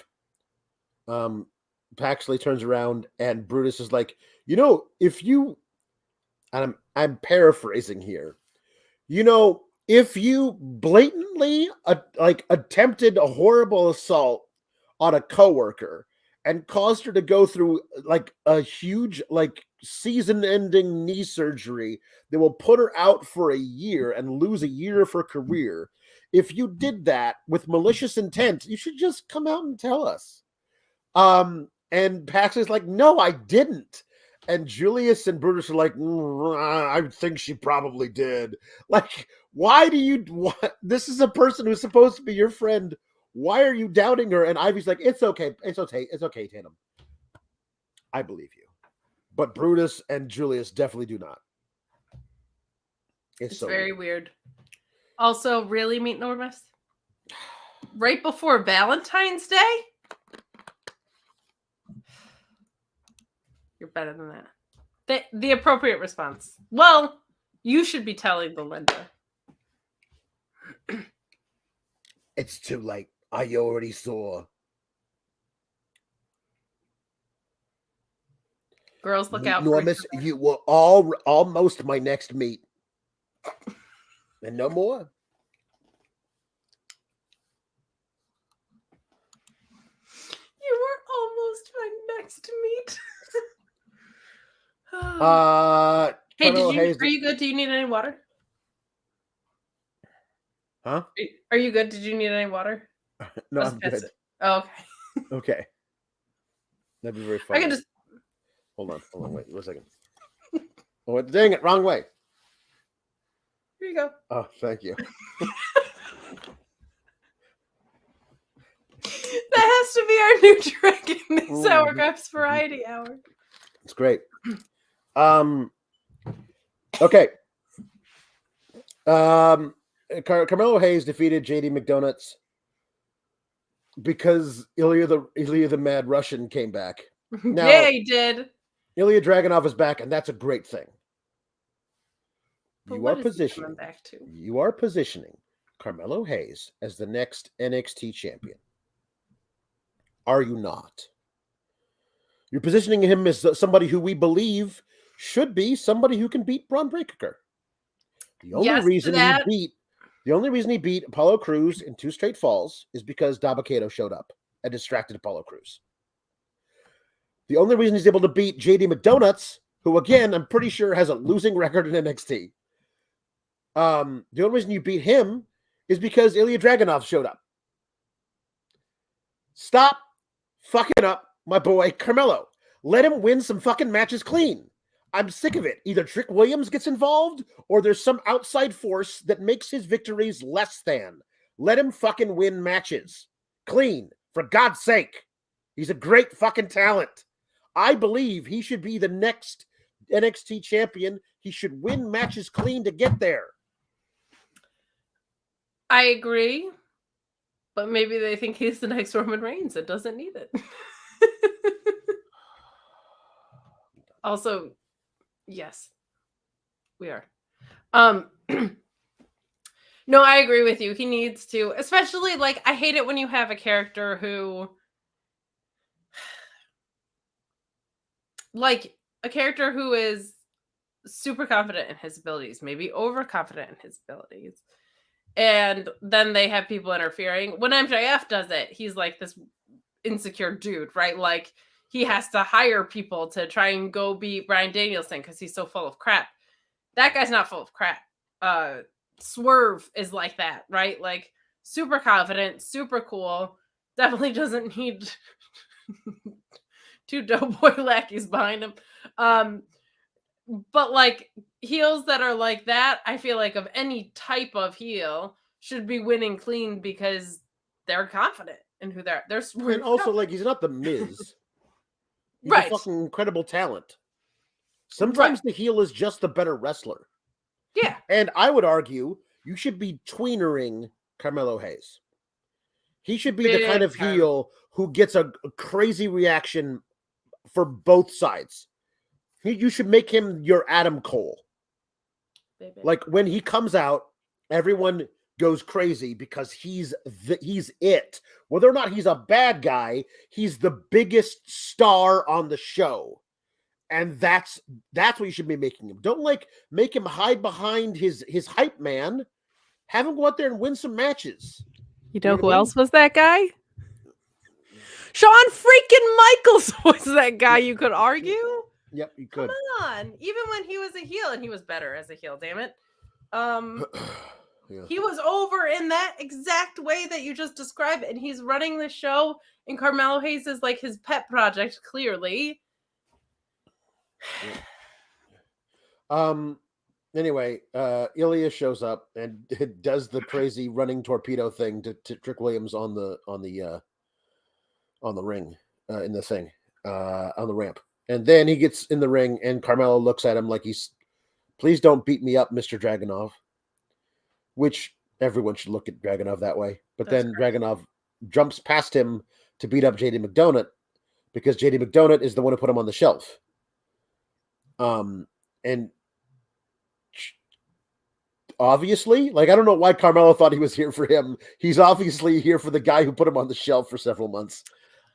Paxley turns around and Brutus is like, if you, and I'm paraphrasing here, if you blatantly attempted a horrible assault on a coworker and caused her to go through a huge season-ending knee surgery that will put her out for a year and lose a year of her career, if you did that with malicious intent, you should just come out and tell us. And Paxley's like, no, I didn't. And Julius and Brutus are like, I think she probably did. Why do you? This is a person who's supposed to be your friend. Why are you doubting her? And Ivy's like, it's okay. It's okay. It's okay, Tatum. I believe you. But Brutus and Julius definitely do not. It's so very weird. Also, really, Meet Normus? Right before Valentine's Day? You're better than that. The appropriate response. Well, you should be telling Belinda. It's too late. I already saw. Girls, look out. Normus, you were almost my next meet. And no more. You were almost my next meet. Hey, are you good? Do you need any water? Huh? Are you good? Did you need any water? No, I'm good. Oh, okay. Okay. That'd be very fun. I can just hold on, wait 1 second. Oh, dang it, wrong way. Here you go. Oh, thank you. That has to be our new Dragon Sour Graps Variety Hour. It's great. Okay. Carmelo Hayes defeated JD McDonagh because Ilya the Mad Russian came back. Now, yeah, he did. Ilya Dragunov is back, and that's a great thing. But you are positioning Carmelo Hayes as the next NXT champion. Are you not? You're positioning him as somebody who we believe should be somebody who can beat Braun Breaker. The only reason he beat Apollo Crews in 2 straight falls is because Dabba-Kato showed up and distracted Apollo Crews. The only reason he's able to beat JD McDonagh, who again I'm pretty sure has a losing record in NXT. The only reason you beat him is because Ilya Dragunov showed up. Stop fucking up my boy Carmelo. Let him win some fucking matches clean. I'm sick of it. Either Trick Williams gets involved or there's some outside force that makes his victories less than. Let him fucking win matches clean, for God's sake. He's a great fucking talent. I believe he should be the next NXT champion. He should win matches clean to get there. I agree, but maybe they think he's the next Roman Reigns and doesn't need it. Also, yes, we are. No, I agree with you. He needs to, especially I hate it when you have a character who, is super confident in his abilities, maybe overconfident in his abilities. And then they have people interfering. When MJF does it, he's like this insecure dude, right? He has to hire people to try and go beat Bryan Danielson because he's so full of crap. That guy's not full of crap. Swerve is like that, right? Super confident, super cool. Definitely doesn't need 2 doughboy lackeys behind him. But heels that are like that, I feel of any type of heel should be winning clean because they're confident in who they're. And also, he's not the Miz. He's right. a fucking incredible talent. Sometimes the heel is just the better wrestler. Yeah. And I would argue you should be tweenering Carmelo Hayes. He should be the kind of heel who gets a crazy reaction for both sides. You should make him your Adam Cole. Baby. Like when he comes out, everyone goes crazy because he's it. Whether or not he's a bad guy, he's the biggest star on the show. And that's what you should be making him. Don't make him hide behind his hype man. Have him go out there and win some matches. You know who else was that guy? Shawn freaking Michaels was that guy, you could argue. Yep, you could. Come on. Even when he was a heel, and he was better as a heel, damn it. He was over in that exact way that you just described, and he's running the show, and Carmelo Hayes is like his pet project, clearly. Anyway, Ilya shows up and does the crazy running torpedo thing to Trick Williams on the ring, in the thing, on the ramp. And then he gets in the ring and Carmelo looks at him like please don't beat me up, Mr. Dragunov, which everyone should look at Dragunov that way. But then Dragunov jumps past him to beat up JD McDonagh because JD McDonagh is the one who put him on the shelf. And obviously, I don't know why Carmelo thought he was here for him. He's obviously here for the guy who put him on the shelf for several months.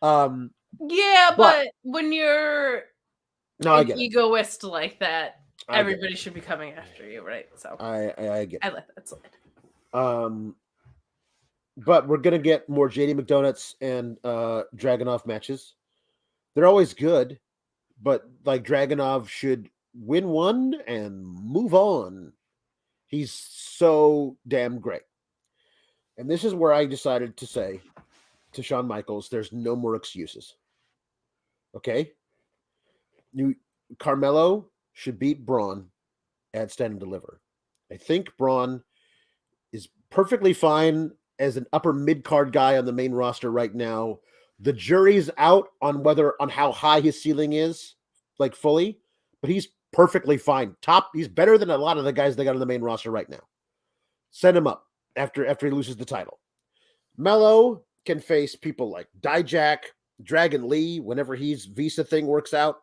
Yeah, but when you're an egoist like that, everybody should be coming after you, right? So I get it. I let that slide. But we're gonna get more JD McDonuts and Dragunov matches. They're always good, but Dragunov should win one and move on. He's so damn great. And this is where I decided to say to Shawn Michaels, there's no more excuses. Okay? Carmelo should beat Braun at Stand and Deliver. I think Braun is perfectly fine as an upper mid-card guy on the main roster right now. The jury's out on how high his ceiling is, fully, but he's perfectly fine. He's better than a lot of the guys they got on the main roster right now. Send him up after he loses the title. Mello can face people like Dijak, Dragon Lee, whenever his visa thing works out.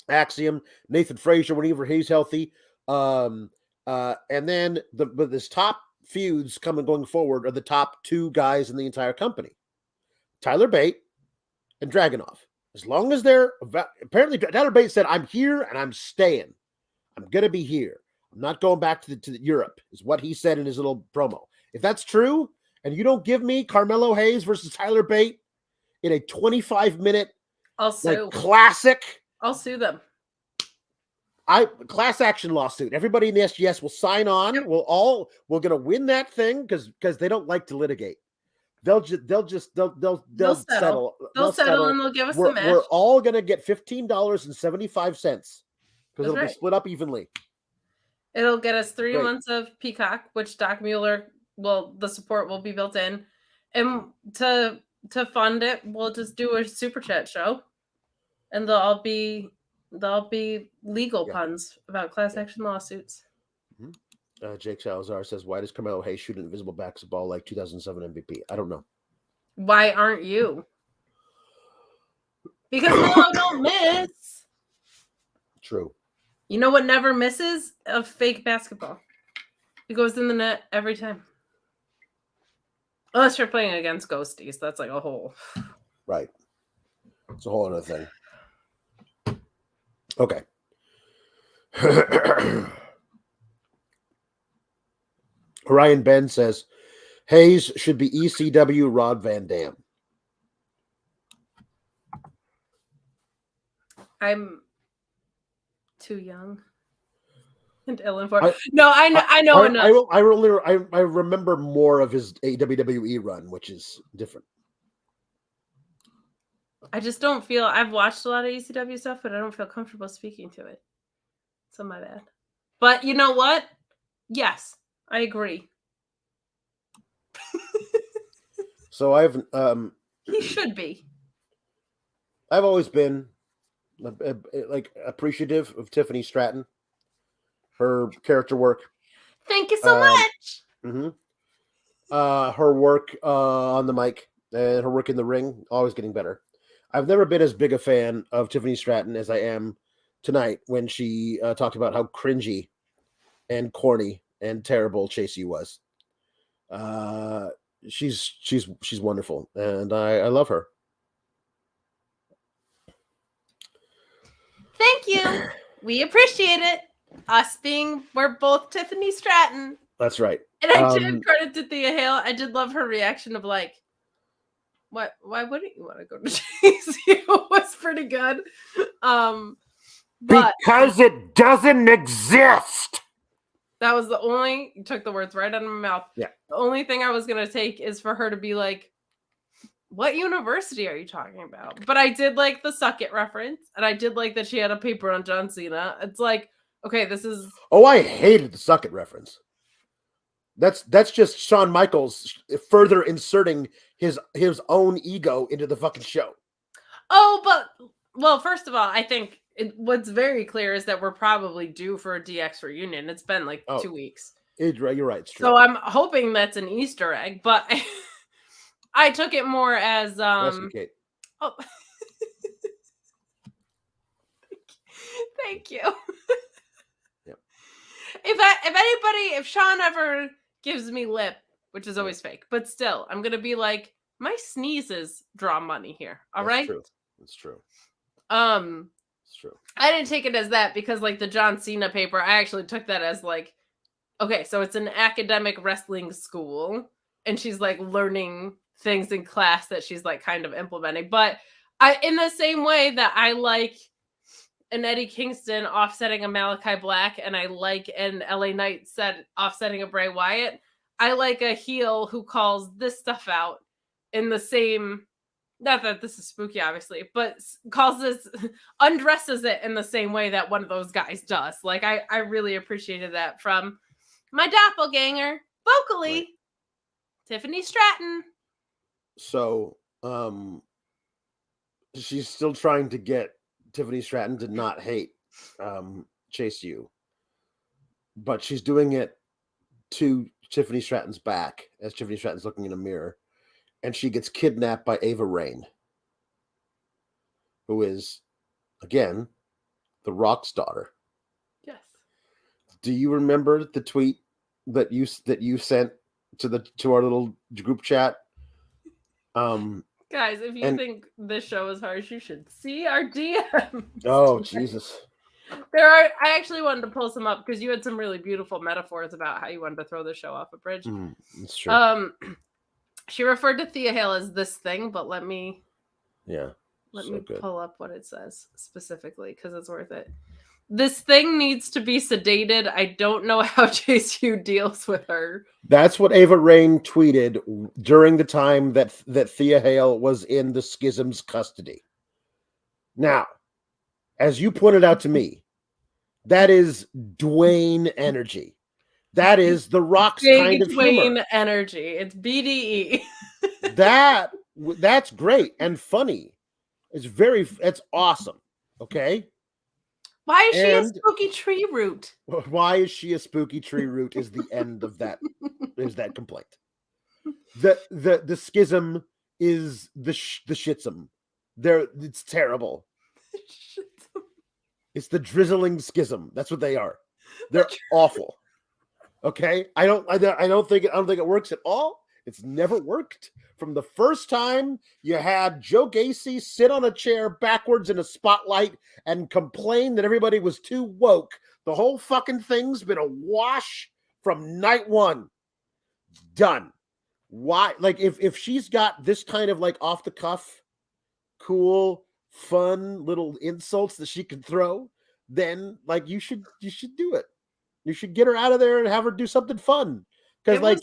Axiom, Nathan Frazier, whenever he's healthy. And then this top feuds going forward are the top two guys in the entire company. Tyler Bate and Dragunov. As long as they're... Apparently, Tyler Bate said, I'm here and I'm staying. I'm going to be here. I'm not going back to Europe, is what he said in his little promo. If that's true, and you don't give me Carmelo Hayes versus Tyler Bate in a 25-minute classic... I'll sue them. Class action lawsuit. Everybody in the SGS will sign on. Yep. We're going to win that thing because they don't like to litigate. They'll settle. They'll settle and they'll give us the match. We're all going to get $15.75 because it'll be split up evenly. It'll get us 3 months of Peacock, which Doc Mueller the support will be built in. And to fund it, we'll just do a super chat show. And they'll be legal puns about class action lawsuits. Mm-hmm. Jake Salazar says, why does Carmelo Hayes shoot an invisible basketball like 2007 MVP? I don't know. Why aren't you? Because Melo don't miss. True. You know what never misses? A fake basketball. It goes in the net every time. Unless you're playing against ghosties. That's a whole... Right. It's a whole other thing. Okay. Ryan Ben says, Hayes should be ECW Rod Van Dam. I'm too young and ill-informed. I know enough. I remember more of his WWE run, which is different. I just don't feel... I've watched a lot of ECW stuff, but I don't feel comfortable speaking to it. So my bad. But you know what? Yes, I agree. So I've... he should be. I've always been appreciative of Tiffany Stratton. Her character work. Thank you so much. Mm-hmm. Her work on the mic and her work in the ring, always getting better. I've never been as big a fan of Tiffany Stratton as I am tonight when she talked about how cringy and corny and terrible Chase U was. She's wonderful, and I love her. Thank you. We appreciate it. We're both Tiffany Stratton. That's right. And I did credit to Thea Hale. I did love her reaction of like, what? Why wouldn't you want to go to Chase U? Was pretty good. Because it doesn't exist. That was the only, you took the words right out of my mouth. Yeah. The only thing I was going to take is for her to be like, what university are you talking about? But I did like the Suck It reference. And I did like that she had a paper on John Cena. It's like, okay, this is. Oh, I hated the Suck It reference. That's just Shawn Michaels further inserting his own ego into the fucking show. Oh, well, first of all, I think what's very clear is that we're probably due for a DX reunion. It's been like 2 weeks. You're right. It's true. So I'm hoping that's an Easter egg, but I took it more as Kate. Oh, thank you. Yep. If Sean ever gives me lip, which is always fake, but still, I'm gonna be like, my sneezes draw money here. All right. True. It's true. It's true. I didn't take it as that because like the John Cena paper, I actually took that as like, okay, so it's an academic wrestling school and she's like learning things in class that she's like kind of implementing. But in the same way that I like an Eddie Kingston offsetting a Malachi Black and I like an LA Knight offsetting a Bray Wyatt, I like a heel who calls this stuff out in the same, not that this is spooky, obviously, but undresses it in the same way that one of those guys does. Like, I really appreciated that from my doppelganger, vocally, right. Tiffany Stratton. So, she's still trying to get Tiffany Stratton to not hate Chase U, but she's doing it to Tiffany Stratton's back as Tiffany Stratton's looking in a mirror. And she gets kidnapped by Ava Raine, who is, again, The Rock's daughter. Yes. Do you remember the tweet that you sent to our little group chat? Guys, if you think this show is harsh, you should see our DMs. Oh, Jesus. I actually wanted to pull some up because you had some really beautiful metaphors about how you wanted to throw the show off a bridge. That's true. She referred to Thea Hale as this thing, but let me pull up what it says specifically because it's worth it. This thing needs to be sedated. I don't know how Chase U deals with her. That's what Ava Raine tweeted during the time that Thea Hale was in the Schism's custody. Now, as you pointed out to me, that is Dwayne energy. That is The Rock's kind of Dwayne humor. Energy. It's BDE. That's great and funny. It's awesome. Okay. Why is she a spooky tree root? Why is she a spooky tree root is the end of that is that complaint. The schism is the shitsum. It's terrible. It's the drizzling schism. That's what they are. They're awful. Okay? I don't think it works at all. It's never worked. From the first time you had Joe Gacy sit on a chair backwards in a spotlight and complain that everybody was too woke, the whole fucking thing's been a wash from night one. Done. Why? Like, if she's got this kind of like off the cuff, cool, fun little insults that she can throw, then like you should do it. You should get her out of there and have her do something fun. Because like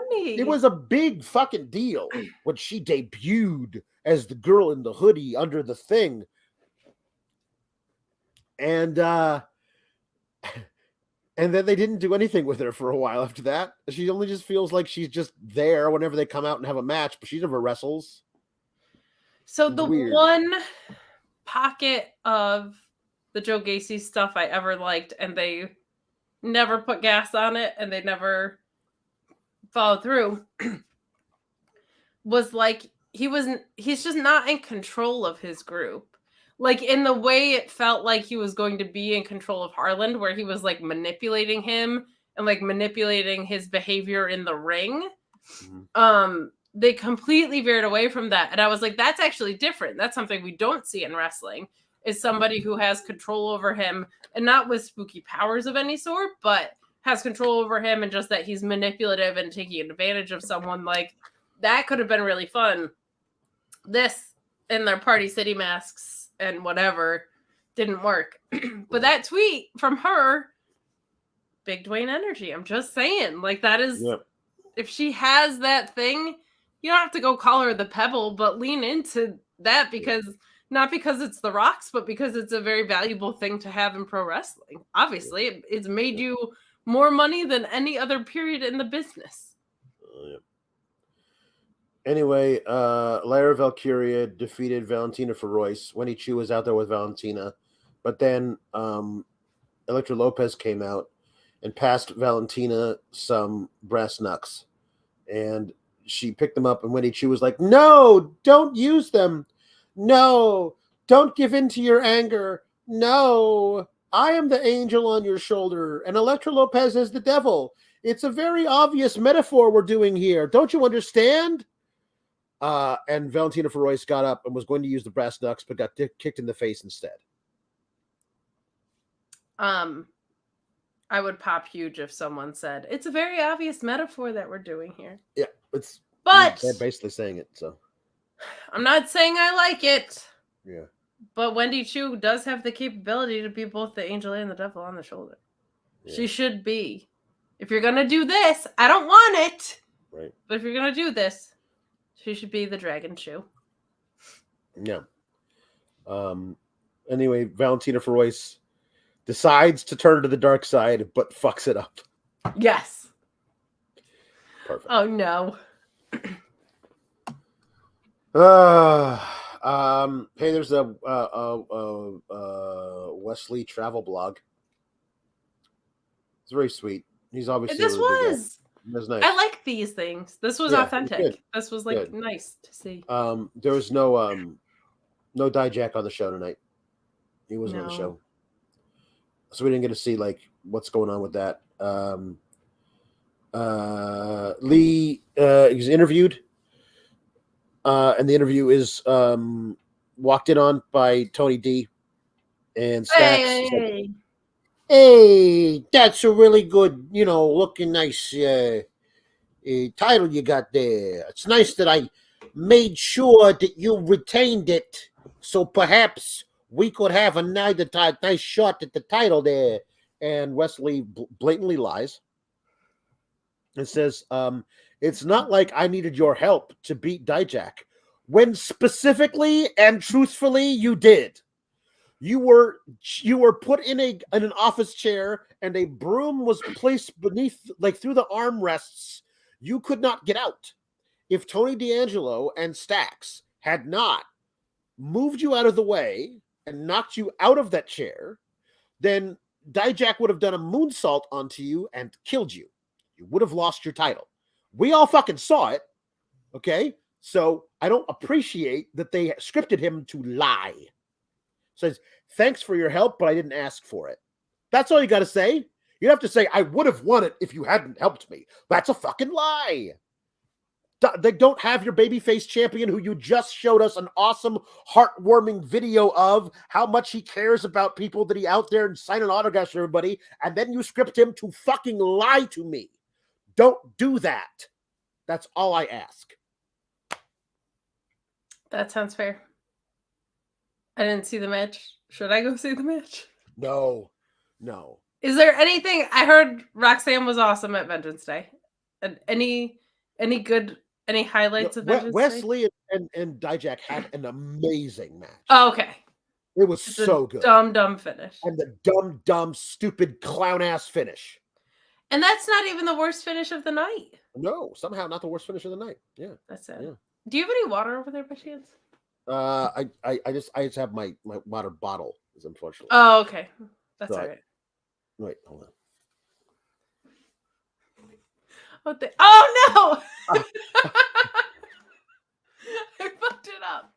it was a big fucking deal when she debuted as the girl in the hoodie under the thing. And then they didn't do anything with her for a while after that. She only just feels like she's just there whenever they come out and have a match, but she never wrestles. So the one pocket of the Joe Gacy stuff I ever liked, and they never put gas on it and they never followed through, was like he's just not in control of his group. Like in the way it felt like he was going to be in control of Harland, where he was like manipulating him and like manipulating his behavior in the ring. They completely veered away from that. And I was like, that's actually different. That's something we don't see in wrestling, is somebody who has control over him, and not with spooky powers of any sort, but has control over him and just that he's manipulative and taking advantage of someone. Like, that could have been really fun. This, in their Party City masks and whatever, didn't work. But that tweet from her, big Dwayne energy. I'm just saying. Like, that is, if she has that thing, you don't have to go call her the Pebble, but lean into that, because not because it's the Rocks, but because it's a very valuable thing to have in pro wrestling. Obviously, it's made you more money than any other period in the business. Anyway, Lyra Valkyria defeated Valentina Feroz. Wendy Chu was out there with Valentina, but then Elektra Lopez came out and passed Valentina some brass knucks, and she picked them up, and Wendy Chu was like, "No, don't use them. No, don't give in to your anger. No, I am the angel on your shoulder, and Elektra Lopez is the devil. It's a very obvious metaphor we're doing here. Don't you understand?" And Valentina Feroz got up and was going to use the brass knucks, but got kicked in the face instead. I would pop huge if someone said, it's a very obvious metaphor that we're doing here. Yeah, they're basically saying it, so. I'm not saying I like it. Yeah. But Wendy Chu does have the capability to be both the angel and the devil on the shoulder. Yeah. She should be. If you're going to do this, I don't want it. Right. But if you're going to do this, she should be the Dragon Chu. Yeah. Anyway, Valentina Feroz decides to turn to the dark side, but fucks it up. Yes. Perfect. Oh, no. Hey, there's a Wesley travel blog. It's very sweet. He's obviously this really was. That's nice. I like these things. This was authentic. This was like nice to see. There was no Dijak on the show tonight. He wasn't on the show, so we didn't get to see like what's going on with that. Lee was interviewed, and the interview is walked in on by Tony D and Stacks. Hey, that's a really good, looking nice title you got there. It's nice that I made sure that you retained it, so perhaps we could have another nice shot at the title there. And Wesley blatantly lies and says, it's not like I needed your help to beat Dijak, when specifically and truthfully you did. You were put in an office chair, and a broom was placed beneath, like through the armrests. You could not get out. If Tony D'Angelo and Stacks had not moved you out of the way and knocked you out of that chair, then Dijak would have done a moonsault onto you and killed you. You would have lost your title. We all fucking saw it. Okay? So I don't appreciate that they scripted him to lie. Says, thanks for your help, but I didn't ask for it. That's all you got to say. You have to say, I would have won it if you hadn't helped me. That's a fucking lie. They don't have your babyface champion, who you just showed us an awesome, heartwarming video of how much he cares about people, that he out there and signing autographs for everybody, and then you script him to fucking lie to me. Don't do that. That's all I ask. That sounds fair. I didn't see the match. Should I go see the match? No. Is there anything? I heard Roxanne was awesome at Vengeance Day. And any highlights of Vengeance Wesley Day? and Dijak had an amazing match. Oh, okay. It was so good. Dumb finish. And the dumb, stupid, clown-ass finish. And that's not even the worst finish of the night. No, somehow not the worst finish of the night. Yeah. That's it. Yeah. Do you have any water over there by chance? I just have my water bottle, is unfortunately. Oh, okay. That's all right. Wait, hold on. Oh no! I fucked it up.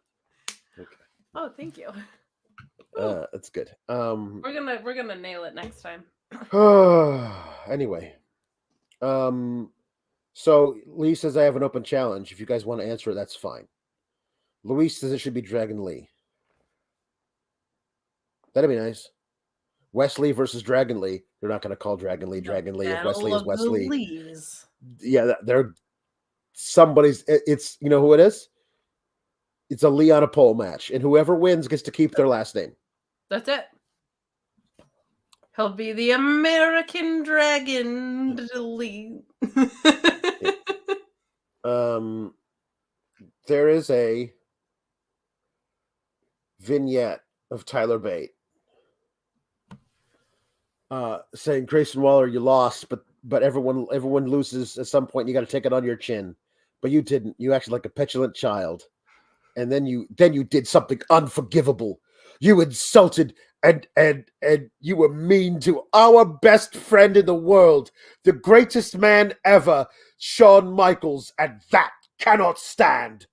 Okay. Oh, thank you. That's good. We're gonna nail it next time. Anyway, so Lee says I have an open challenge. If you guys want to answer it, that's fine. Luis says it should be Dragon Lee. That'd be nice. Wesley versus Dragon Lee. They're not going to call Dragon Lee Dragon Lee. If Wesley is Wesley. Yeah, they're somebody's. It's you know who it is. It's a Lee on a pole match, and whoever wins gets to keep their last name. That's it. He'll be the American Dragon Lee. There is a vignette of Tyler Bate saying, Grayson Waller, you lost, but everyone loses at some point. You got to take it on your chin, but you didn't. You acted like a petulant child, and then you did something unforgivable. You insulted and you were mean to our best friend in the world, the greatest man ever, Shawn Michaels, and that cannot stand.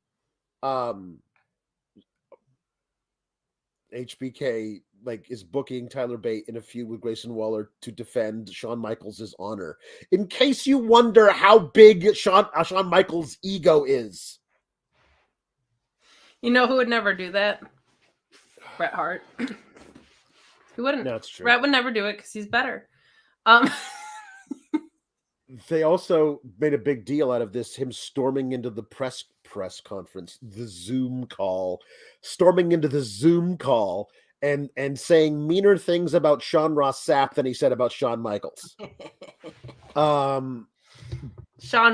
HBK is booking Tyler Bate in a feud with Grayson Waller to defend Shawn Michaels' honor. In case you wonder how big Shawn Michaels' ego is. You know who would never do that? Bret Hart. He wouldn't. No, it's true. Bret would never do it because he's better. They also made a big deal out of this, him storming into the press conference, the Zoom call, and saying meaner things about Sean Ross Sapp than he said about Shawn Michaels. Sean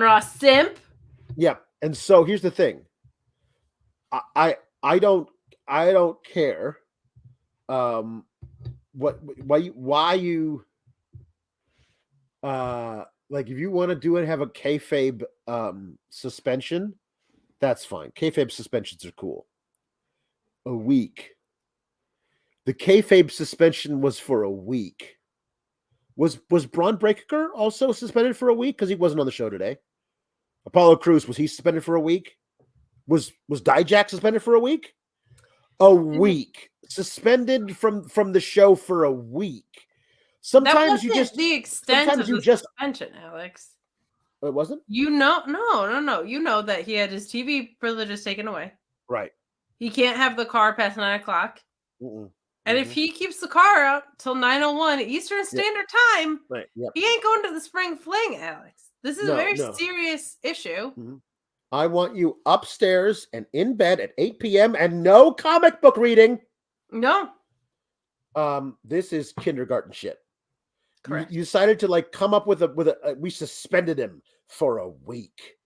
Ross Simp. Yeah, and so here's the thing. I don't care. Why you if you want to do it, have a kayfabe suspension, that's fine. Kayfabe suspensions are cool. A week. The kayfabe suspension was for a week. Was Braun Breaker also suspended for a week because he wasn't on the show today? Apollo Crews, was he suspended for a week? Was Dijak suspended for a week? A week. Suspended from the show for a week. Sometimes that wasn't the extent of the suspension, Alex. It wasn't? No. You know that he had his TV privileges taken away. Right. He can't have the car past 9 o'clock. Mm-mm. And if he keeps the car out till 9:01 Eastern Standard Time, right. Yep. He ain't going to the spring fling, Alex. This is a very serious issue. Mm-hmm. I want you upstairs and in bed at 8 p.m. and no comic book reading. No. This is kindergarten shit. Correct. You decided to come up with a we suspended him for a week.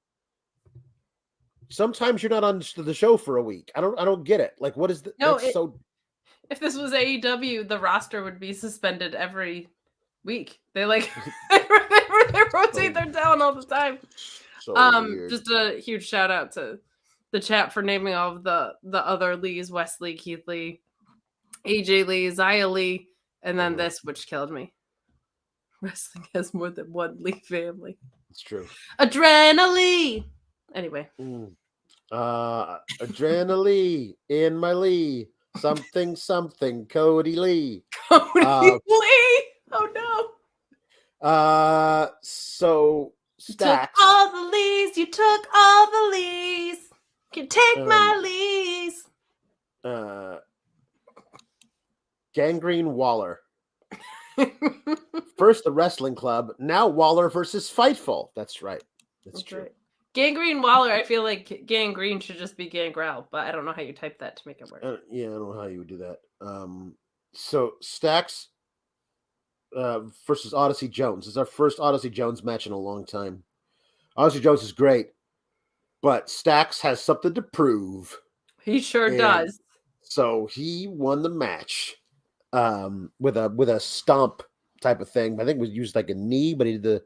Sometimes you're not on the show for a week. I don't get it. What is the If this was AEW, the roster would be suspended every week. They they rotate their talent all the time. So weird. Just a huge shout out to the chat for naming all of the other Lees: Wesley, Keith Lee, AJ Lee, Xia Lee, and then this, which killed me. Wrestling has more than one Lee family. It's true. Adrenaline. Anyway. Adrenaline in my Lee. Something, Cody Lee. Cody Lee. Oh no. So Stacks. You took all the Lees. You took all the Lees. You can take my Lees. Gangrene Waller. First the wrestling club, now Waller versus Fightful. That's right. That's true. Right. Gangrene Waller, I feel like Gangrene should just be Gangrel, but I don't know how you type that to make it work. I don't know how you would do that. So Stacks versus Odyssey Jones. This is our first Odyssey Jones match in a long time. Odyssey Jones is great, but Stacks has something to prove. He sure does. So he won the match with a stomp type of thing. I think it was used like a knee, but he did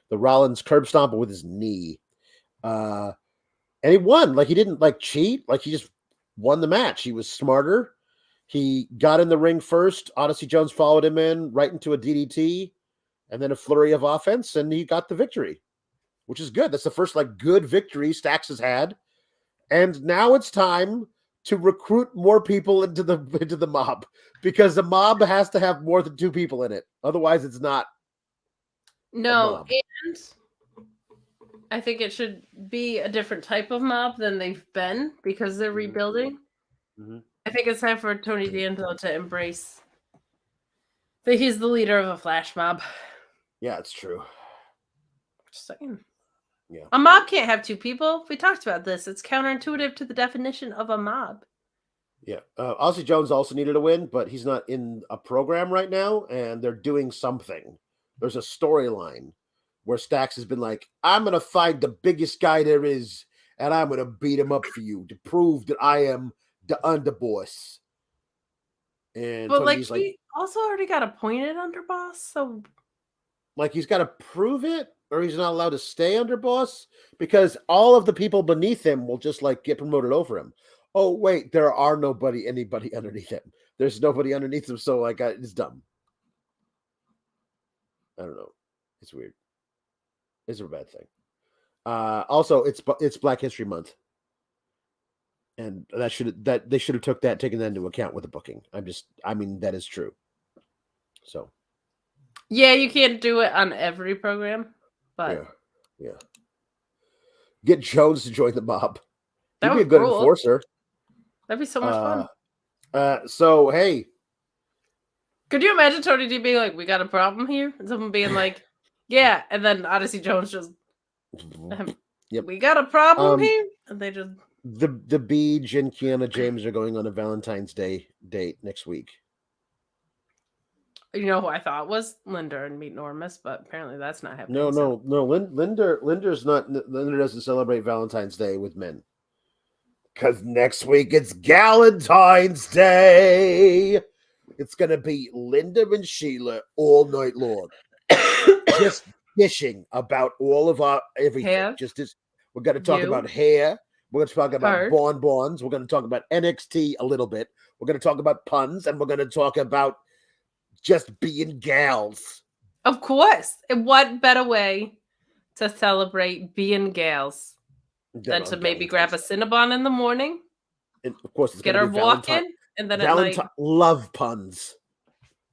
the Rollins curb stomp with his knee. And he won. He didn't cheat. He just won the match. He was smarter. He got in the ring first. Odyssey Jones followed him in right into a DDT and then a flurry of offense, and he got the victory. which is good. That's the first like good victory Stacks has had. And now it's time to recruit more people into the mob, because the mob has to have more than 2 people in it. Otherwise, it's not. No, and I think it should be a different type of mob than they've been, because they're rebuilding. Mm-hmm. I think it's time for Tony D'Angelo to embrace that he's the leader of a flash mob. Yeah, it's true. Just saying. Yeah. A mob can't have 2 people. We talked about this. It's counterintuitive to the definition of a mob. Yeah. Ozzy Jones also needed a win, but he's not in a program right now, and they're doing something. There's a storyline where Stacks has been like, I'm going to find the biggest guy there is, and I'm going to beat him up for you to prove that I am the underboss. And but like, he also already got appointed underboss, so like he's got to prove it, or he's not allowed to stay underboss, because all of the people beneath him will just like get promoted over him. Oh wait, there are anybody underneath him. There's nobody underneath him, so like it's dumb. I don't know. It's weird. It's a bad thing. Also, it's Black History Month, and they should have taken that into account with the booking. I mean that is true. So, yeah, you can't do it on every program, but yeah. Get Jones to join the mob. That would be a good enforcer. That'd be so much fun. So hey, could you imagine Tony D being like, "We got a problem here," and someone being like, "Yeah," and then Odyssey Jones just, yep. "We got a problem here," and they just the Beej and Kiana James are going on a Valentine's Day date next week. You know who I thought was Linda and Meet Normus, but apparently that's not happening. No. Linda doesn't celebrate Valentine's Day with men. Because next week it's Galentine's Day. It's going to be Linda and Sheila all night long. Just dishing about all of our everything. Hair. We're going to talk about hair. We're going to talk about bonbons. We're going to talk about NXT a little bit. We're going to talk about puns. And we're going to talk about just being gals. Of course. And what better way to celebrate being gals than to maybe grab a Cinnabon in the morning, and of course, it's get her walking, and then at night. Love puns,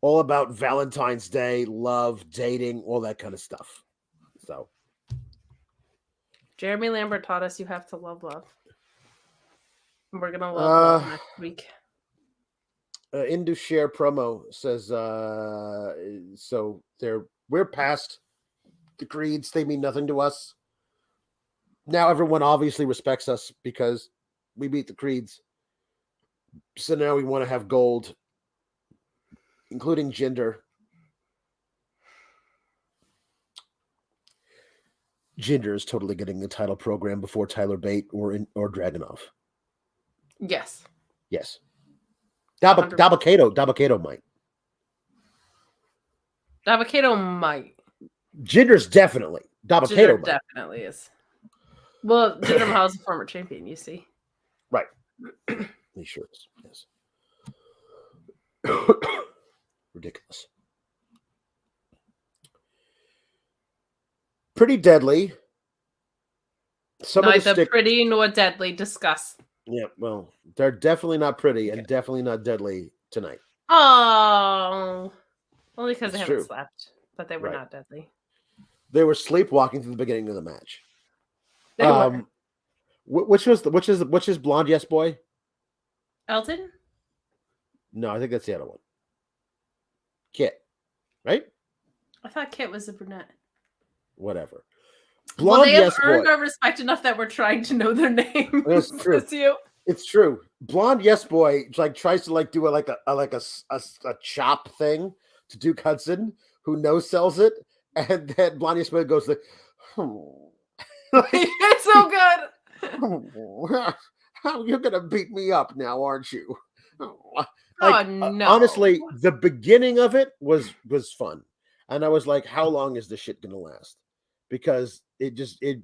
all about Valentine's Day, love, dating, all that kind of stuff. So, Jeremy Lambert taught us you have to love. And we're gonna love next week. Indu Share promo says, so we're past the creeds; they mean nothing to us. Now everyone obviously respects us because we beat the creeds. So now we want to have gold, including Jinder. Jinder is totally getting the title program before Tyler Bate or Dragunov. Yes. Dabakato might. Dabakato might. Jinder's definitely. Dabakato definitely is. Well, Jinder Mahal's a former champion, you see. Right. He sure is. Yes. Ridiculous. Pretty deadly. Neither pretty nor deadly. Discuss. Yeah, well, they're definitely not pretty and definitely not deadly tonight. Oh. Only because they haven't slept, but they were not deadly. They were sleepwalking through the beginning of the match. Which is blonde yes boy? Elton? No, I think that's the other one. Kit, right? I thought Kit was a brunette. Whatever. Blonde they have earned our respect enough that we're trying to know their name. It's true. It's true. Blonde yes boy like tries to like do a chop thing to Duke Hudson, who no sells it, and then blonde yes boy goes like, it's so good. How you're gonna beat me up now, aren't you? No. Honestly, the beginning of it was fun, and I was like, how long is this shit gonna last? Because it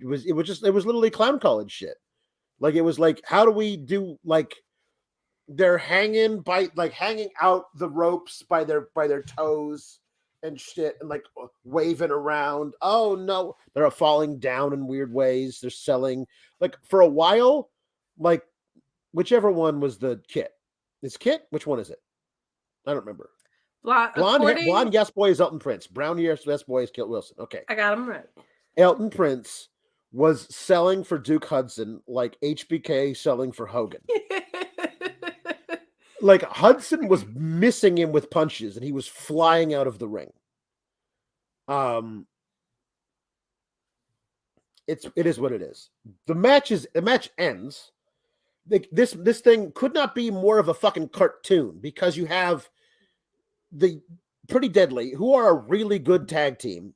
was literally clown college shit. Like it was like, how do we do like they're hanging out the ropes by their toes, and shit and like waving around. Oh no, they're falling down in weird ways. They're selling like for a while, like whichever one was the Kit. Is Kit? Which one is it? I don't remember. Blonde yes boy is Elton Prince. Brown yes boy is Kit Wilson. Okay. I got him right. Elton Prince was selling for Duke Hudson like HBK selling for Hogan. Like Hudson was missing him with punches and he was flying out of the ring. It is what it is. The match ends. This thing could not be more of a fucking cartoon because you have the Pretty Deadly, who are a really good tag team,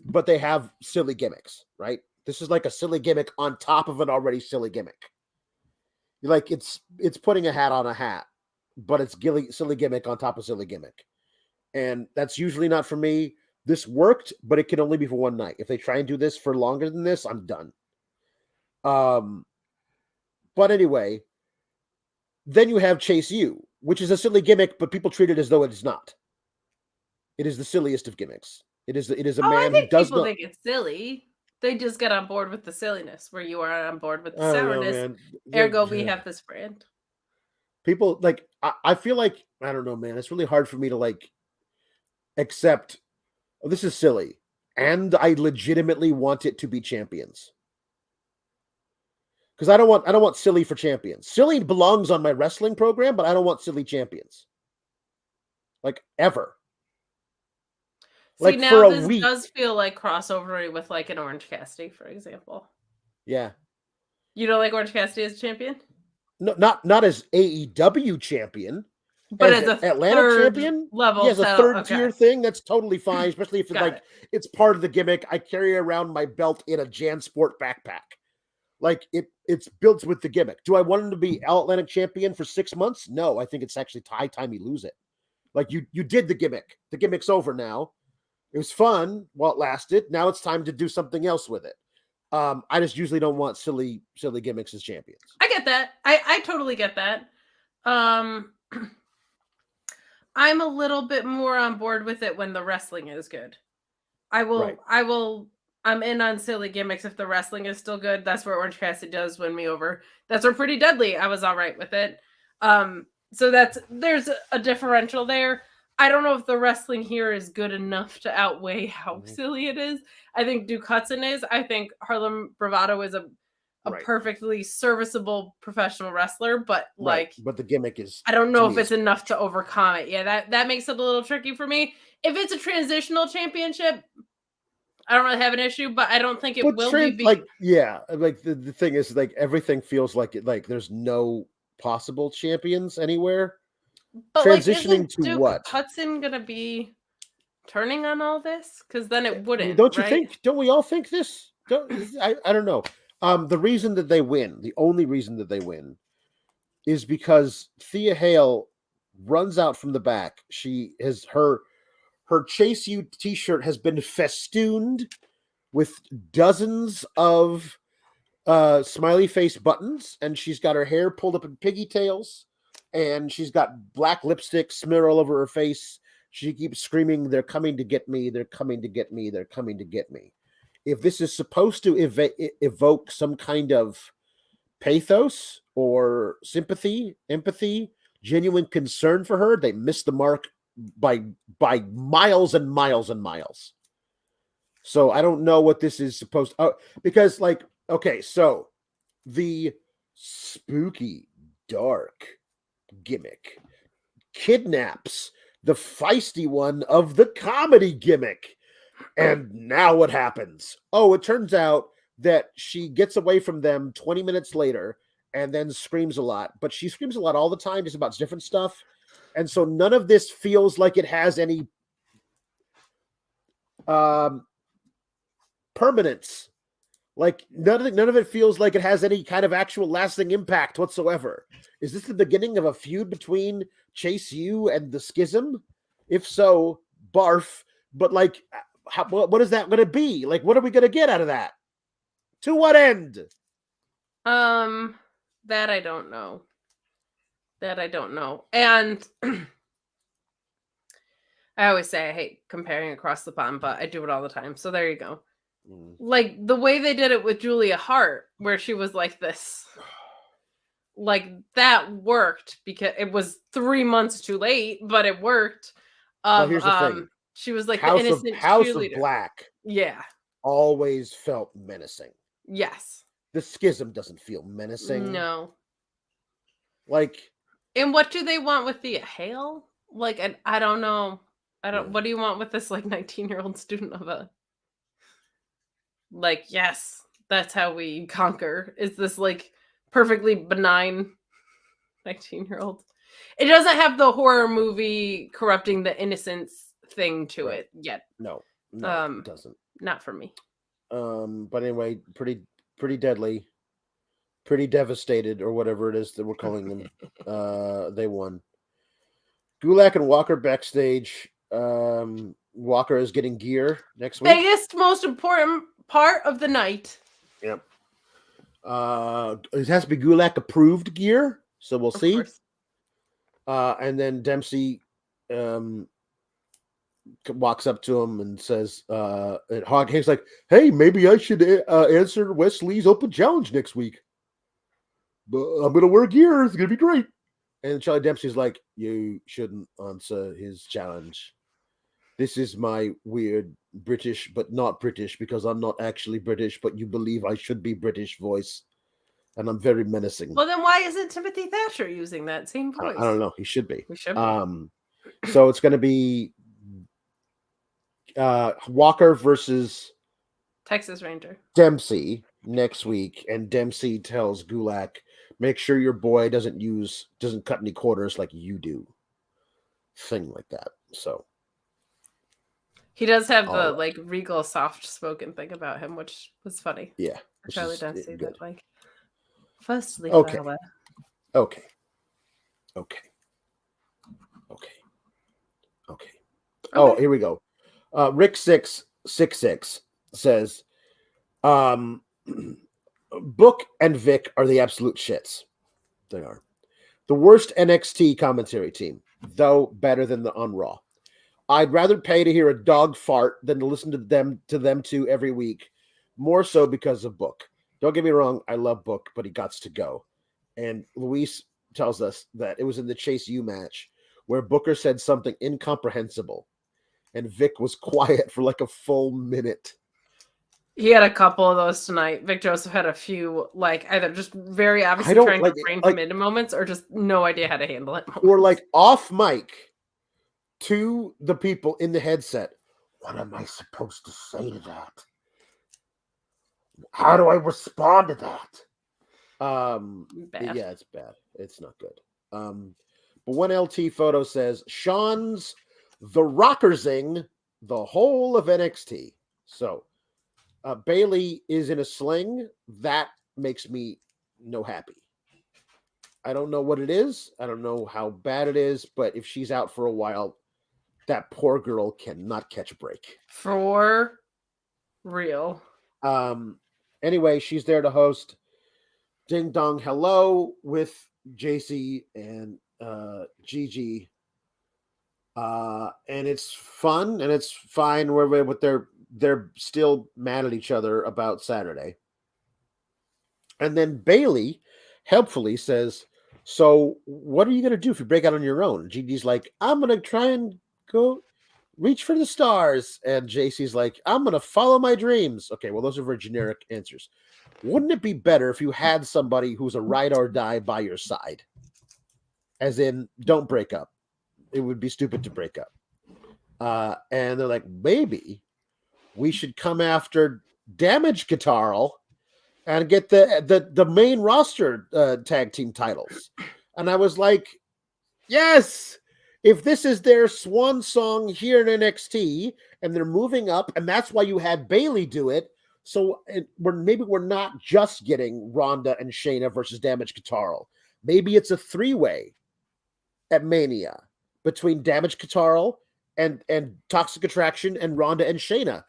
but they have silly gimmicks, right? This is like a silly gimmick on top of an already silly gimmick. Like it's putting a hat on a hat, but it's silly gimmick on top of silly gimmick. And that's usually not for me. This worked, but it can only be for one night. If they try and do this for longer than this, I'm done. But anyway, then you have Chase U, which is a silly gimmick, but people treat it as though it is not. It is the silliest of gimmicks. It is a man who does people think it's silly. They just get on board with the silliness, where you are on board with the sourness. Ergo, we have this brand. People like I feel like I don't know, man. It's really hard for me to like accept. Oh, this is silly, and I legitimately want it to be champions. Because I don't want silly for champions. Silly belongs on my wrestling program, but I don't want silly champions. Like ever. See, like now this does feel like crossover with like an Orange Cassidy, for example. Yeah. You don't like Orange Cassidy as champion? No, not as AEW champion. But as a Atlanta champion level, as a third tier thing, that's totally fine, especially if it's part of the gimmick. I carry around my belt in a JanSport backpack. Like it's built with the gimmick. Do I want him to be All Atlantic champion for 6 months? No, I think it's actually high time you lose it. Like you did the gimmick. The gimmick's over now. It was fun while it lasted. Now it's time to do something else with it. I just usually don't want silly gimmicks as champions. I get that. I totally get that. I'm a little bit more on board with it when the wrestling is good. I'm in on silly gimmicks if the wrestling is still good. That's where Orange Cassidy does win me over. That's where Pretty Deadly, I was all right with it. So there's a differential there. I don't know if the wrestling here is good enough to outweigh how silly it is. I think Duke Hudson is. I think Harlem Bravado is a perfectly serviceable professional wrestler, but but the gimmick is. I don't know if it's enough to overcome it. Yeah, that makes it a little tricky for me. If it's a transitional championship, I don't really have an issue, but I don't think it will be. Like the thing is, like everything feels like it. Like there's no possible champions anywhere. But transitioning to Duke what? Hudson gonna be turning on all this? Because then it wouldn't. Don't you think? Don't we all think this? I don't know. The reason that they win, the only reason that they win, is because Thea Hale runs out from the back. She has her Chase U t-shirt has been festooned with dozens of smiley face buttons, and she's got her hair pulled up in piggy tails, and she's got black lipstick smear all over her face. She keeps screaming, "They're coming to get me! They're coming to get me! They're coming to get me!" If this is supposed to evoke some kind of pathos or sympathy, empathy, genuine concern for her, they missed the mark by miles and miles and miles. So I don't know what this is supposed to, because so the spooky dark gimmick kidnaps the feisty one of the comedy gimmick. And now what happens? Oh, it turns out that she gets away from them 20 minutes later and then screams a lot, but she screams a lot all the time, just about different stuff. And so none of this feels like it has any permanence. Like none of it feels like it has any kind of actual lasting impact whatsoever. Is this the beginning of a feud between Chase U and the Schism? If so, barf. But what is that going to be? Like, what are we going to get out of that? To what end? That I don't know. And I always say I hate comparing across the pond, but I do it all the time. So there you go. Like the way they did it with Julia Hart, where she was like this. Like that worked because it was 3 months too late, but it worked. Well, here's the thing. She was like House the innocent House cheerleader. of Black. Yeah. Always felt menacing. Yes. The Schism doesn't feel menacing. No. Like. And what do they want with the Hale? Like, I don't know. What do you want with this, like, 19-year-old student of a... Like, yes, that's how we conquer. Is this, like, perfectly benign 19-year-old? It doesn't have the horror movie corrupting the innocence thing to it yet. No, it doesn't. Not for me. But anyway, pretty deadly. Pretty devastated, or whatever it is that we're calling them. They won. Gulak and Walker backstage. Walker is getting gear next week. Biggest, most important part of the night. Yep. It has to be Gulak approved gear, so we'll see. And then Dempsey walks up to him and says, and Hank's like, "Hey, maybe I should answer Wesley's open challenge next week. But I'm gonna wear gear. It's gonna be great." And Charlie Dempsey's like, "You shouldn't answer his challenge. This is my weird British, but not British, because I'm not actually British, but you believe I should be British voice. And I'm very menacing." Well, then why isn't Timothy Thatcher using that same voice? I don't know. He should be. He should be. So it's gonna be Walker versus Texas Ranger Dempsey next week, and Dempsey tells Gulak, "Make sure your boy doesn't cut any quarters like you do." Thing like that. So he does have the like regal, soft-spoken thing about him, which was funny. Yeah, Charlie Dempsey. That like, firstly, okay. Flower. Okay. Oh, here we go. Rick 666 says, Book and Vic are the absolute shits. They are. The worst NXT commentary team, though better than the on Raw. I'd rather pay to hear a dog fart than to listen to them two every week. More so because of Book. Don't get me wrong, I love Book, but he gots to go. And Luis tells us that it was in the Chase U match where Booker said something incomprehensible, and Vic was quiet for like a full minute. He had a couple of those tonight. Vic Joseph had a few, like, either just very obviously trying to refrain from into moments, or just no idea how to handle it. Or like off mic to the people in the headset. What am I supposed to say to that? How do I respond to that? Bad. Yeah, it's bad. It's not good. But one LT photo says Sean's the rockersing the whole of NXT. So Bayley is in a sling. That makes me no happy. I don't know what it is. I don't know how bad it is, but if she's out for a while, that poor girl cannot catch a break. For real. Anyway, she's there to host Ding Dong Hello with JC and Gigi. And it's fun and it's fine with they're still mad at each other about Saturday. And then Bayley helpfully says, "So what are you going to do if you break out on your own?" Gigi's like, "I'm going to try and go reach for the stars." And JC's like, "I'm going to follow my dreams." Okay, well, those are very generic answers. Wouldn't it be better if you had somebody who's a ride or die by your side? As in, don't break up. It would be stupid to break up. And they're like, maybe we should come after Damage Guitar and get the main roster tag team titles. And I was like, yes, if this is their swan song here in NXT and they're moving up, and that's why you had Bayley do it. So we're not just getting Ronda and Shayna versus Damage Guitar. Maybe it's a 3-way at Mania between Damage Guitar and Toxic Attraction and Ronda and Shayna.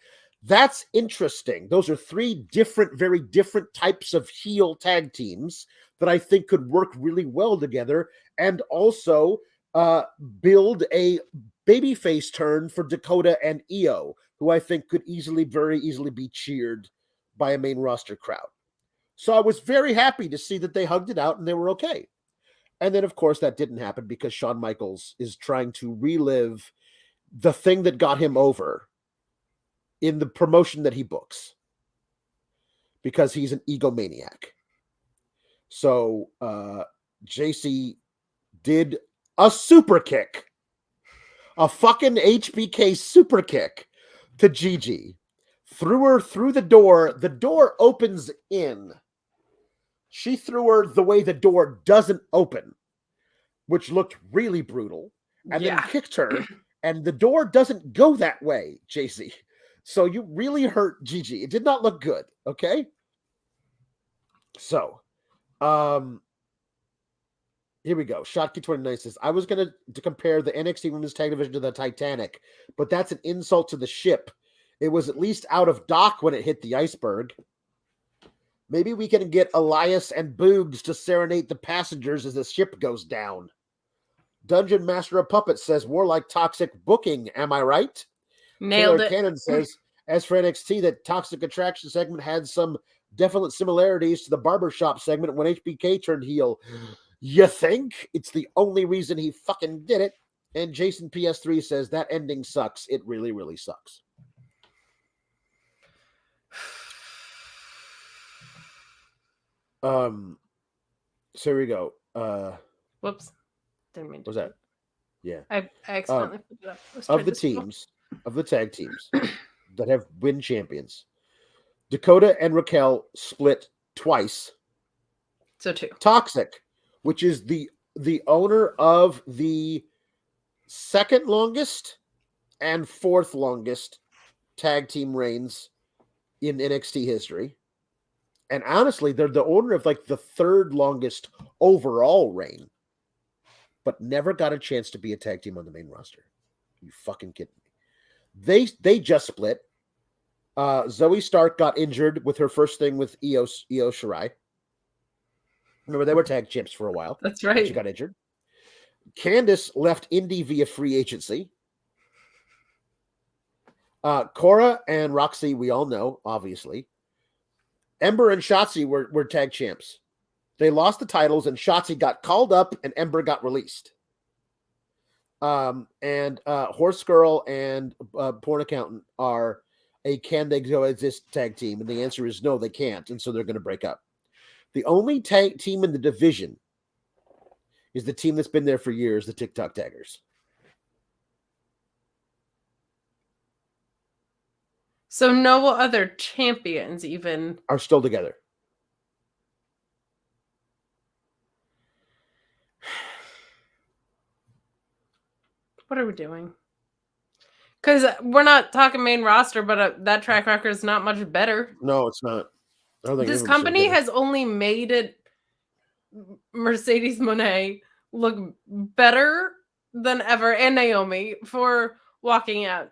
That's interesting. Those are 3 very different types of heel tag teams that I think could work really well together, and also build a babyface turn for Dakota and Io, who I think could very easily be cheered by a main roster crowd. So I was very happy to see that they hugged it out and they were okay. And then, of course, that didn't happen because Shawn Michaels is trying to relive the thing that got him over in the promotion that he books because he's an egomaniac. So JC did a super kick, a fucking HBK super kick to Gigi. Threw her through the door. The door opens in. She threw her the way the door doesn't open, which looked really brutal, and then kicked her, and the door doesn't go that way, JC. So you really hurt Gigi. It did not look good, okay? So, here we go. Shotki29 says, I was going to compare the NXT Women's Tag Division to the Titanic, but that's an insult to the ship. It was at least out of dock when it hit the iceberg. Maybe we can get Elias and Boogs to serenade the passengers as the ship goes down. Dungeon Master of Puppets says, more like toxic booking, am I right? Nailed Taylor it. Cannon says, as for NXT, that Toxic Attraction segment had some definite similarities to the barbershop segment when HBK turned heel. You think? It's the only reason he fucking did it. And Jason PS3 says, that ending sucks. It really, really sucks. So here we go. Whoops. Didn't mean to. What's that? Yeah. I accidentally put it up. Of the teams, of the tag teams that have been champions, Dakota and Raquel split twice. So 2. Toxic, which is the owner of the second longest and fourth longest tag team reigns in NXT history. And honestly, they're the owner of like the third longest overall reign, but never got a chance to be a tag team on the main roster. You fucking kidding me? They just split. Zoey Stark got injured with her first thing with Io Shirai. Remember, they were tag champs for a while. That's right. She got injured. Candice left Indy via free agency. Cora and Roxy, we all know, obviously. Ember and Shotzi were tag champs. They lost the titles, and Shotzi got called up, and Ember got released. And Horse Girl and Porn Accountant are a can they coexist tag team, and the answer is no, they can't, and so they're going to break up. The only tag team in the division is the team that's been there for years, the TikTok Taggers. So no other champions even are still together. What are we doing? Because we're not talking main roster, but that track record is not much better. No, it's not. This company has only made it Mercedes Moné look better than ever, and Naomi for walking out.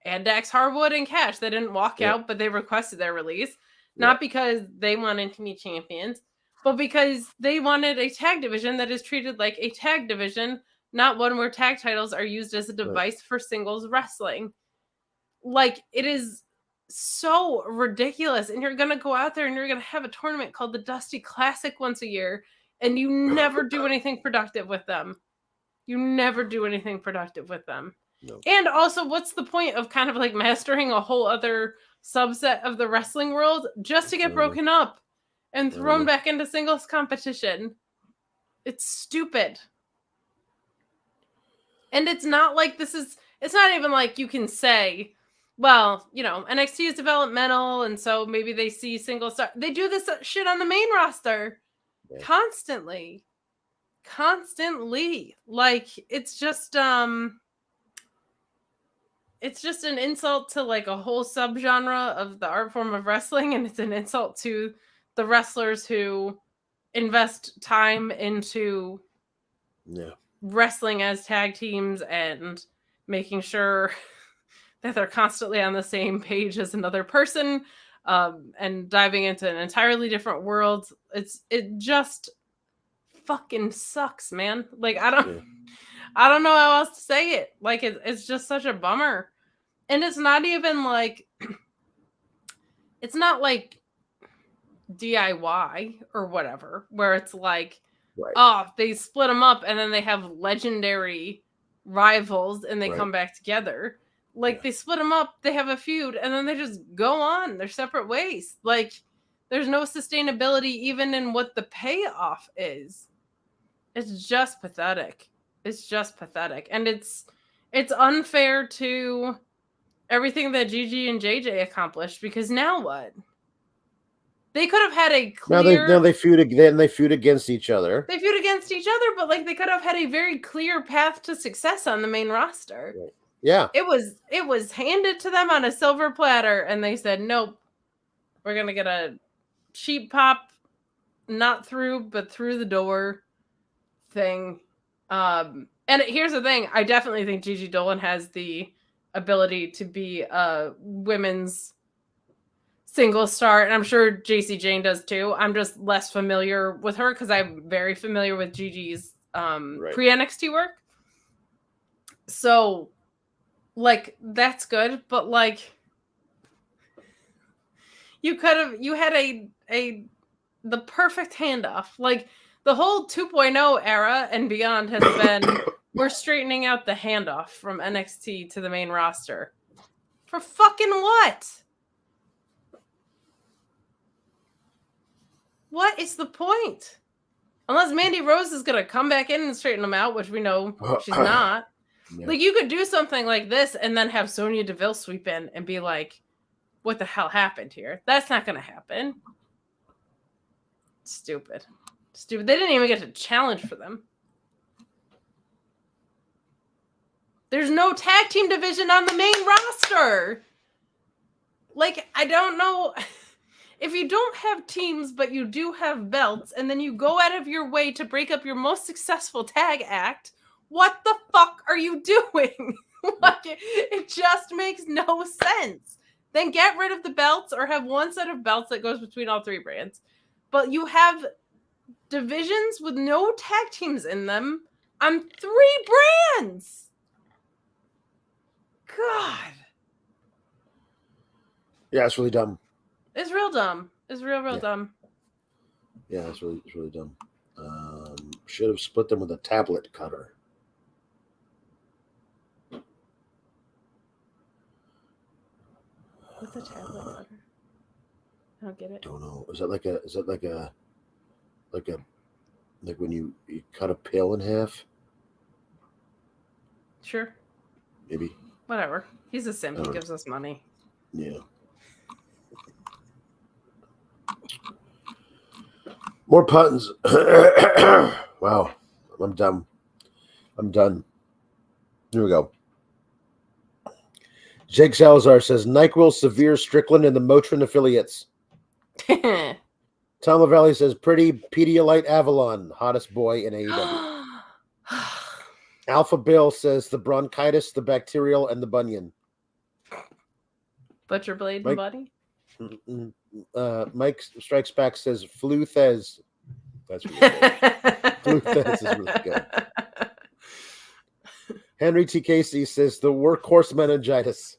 And Dax Harwood and Cash. They didn't walk out, but they requested their release. Not because they wanted to be champions, but because they wanted a tag division that is treated like a tag division, not one where tag titles are used as a device for singles wrestling. Like, it is so ridiculous. And you're going to go out there and you're going to have a tournament called the Dusty Classic once a year, and you never do anything productive with them. You never do anything productive with them. No. And also, what's the point of kind of like mastering a whole other subset of the wrestling world just to get broken up and thrown back into singles competition? It's stupid. And it's not like it's not even like you can say, well, you know, NXT is developmental, and so maybe they see single star. They do this shit on the main roster constantly. Like, it's just an insult to like a whole subgenre of the art form of wrestling, and it's an insult to the wrestlers who invest time into wrestling as tag teams and making sure that they're constantly on the same page as another person, and diving into an entirely different world. It just fucking sucks, man. Like, I don't know how else to say it. Like, it's just such a bummer. And it's not even like, it's not like DIY or whatever, where it's like, oh, they split them up and then they have legendary rivals and they come back together. Like, they split them up, they have a feud, and then they just go on their separate ways. Like, there's no sustainability even in what the payoff is. It's just pathetic. It's just pathetic. And it's unfair to everything that Gigi and JJ accomplished, because now what? They could have had a clear... Now they feud again. They feud against each other. They feud against each other, but like they could have had a very clear path to success on the main roster. Right. Yeah. It was handed to them on a silver platter, and they said, nope, we're going to get a cheap pop, not through, but through the door thing. And here's the thing. I definitely think Gigi Dolan has the ability to be a women's single star, and I'm sure JC Jane does too. I'm just less familiar with her because I'm very familiar with Gigi's pre-NXT work. So, like, that's good, but like, you had the perfect handoff. Like, the whole 2.0 era and beyond has been, we're straightening out the handoff from NXT to the main roster. For fucking what? What is the point? Unless Mandy Rose is going to come back in and straighten them out, which we know she's not. Yeah. Like, you could do something like this and then have Sonya Deville sweep in and be like, what the hell happened here? That's not going to happen. Stupid. They didn't even get to challenge for them. There's no tag team division on the main roster. Like, I don't know. If you don't have teams, but you do have belts, and then you go out of your way to break up your most successful tag act, what the fuck are you doing? Like, it just makes no sense. Then get rid of the belts or have one set of belts that goes between all three brands. But you have divisions with no tag teams in them on 3 brands. God. Yeah, it's really dumb. It's real dumb. It's real dumb. Yeah, it's really dumb. Should have split them with a tablet cutter. What's a tablet cutter? I don't get it. Don't know. Is that like when you cut a pill in half? Sure. Maybe. Whatever. He's a simp. He gives us money. Yeah. More puns. Wow. I'm done. Here we go. Jake Salazar says NyQuil, Severe, Strickland, and the Motrin affiliates. Tom LaValle says pretty Pedialyte Avalon, hottest boy in AEW. Alpha Bill says the bronchitis, the bacterial, and the bunion. Butcher Blade and Buddy? Mike Strikes Back says Flu Thez. That's really good. Flu Thez is really good. Henry T. Casey says the workhorse meningitis.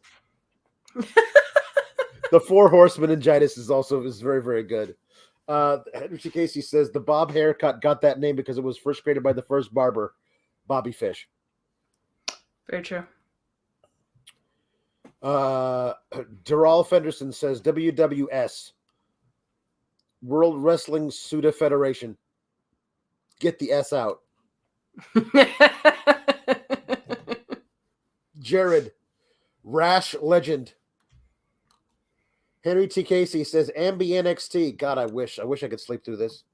The 4 horse meningitis is very, very good. Henry T. Casey says the Bob haircut got that name because it was first created by the first barber, Bobby Fish. Very true. Daryl Fenderson says WWS, World Wrestling Suda Federation. Get the S out. Jared, Rash Legend. Henry T. Casey says Ambi NXT. God, I wish I could sleep through this.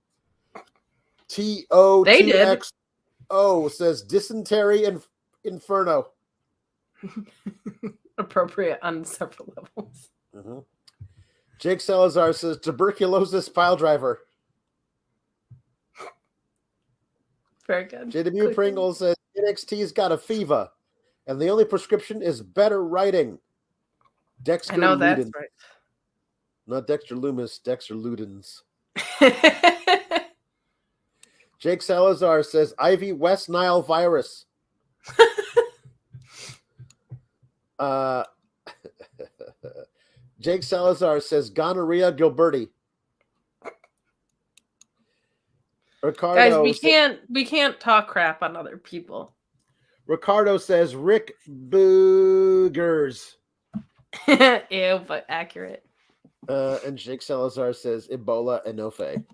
TO2XO says Dysentery and Inferno. Appropriate on several levels. Mm-hmm. Jake Salazar says tuberculosis pile driver. Very good. JW Pringle says NXT's got a fever, and the only prescription is better writing. Dexter I know Ludens. that's right. Not Dexter Loomis, Dexter Ludens. Jake Salazar says Ivy West Nile virus. Jake Salazar says gonorrhea Gilberti. Ricardo Guys, we can't talk crap on other people. Ricardo says Rick Boogers. Ew, but accurate. And Jake Salazar says Ebola Enofe.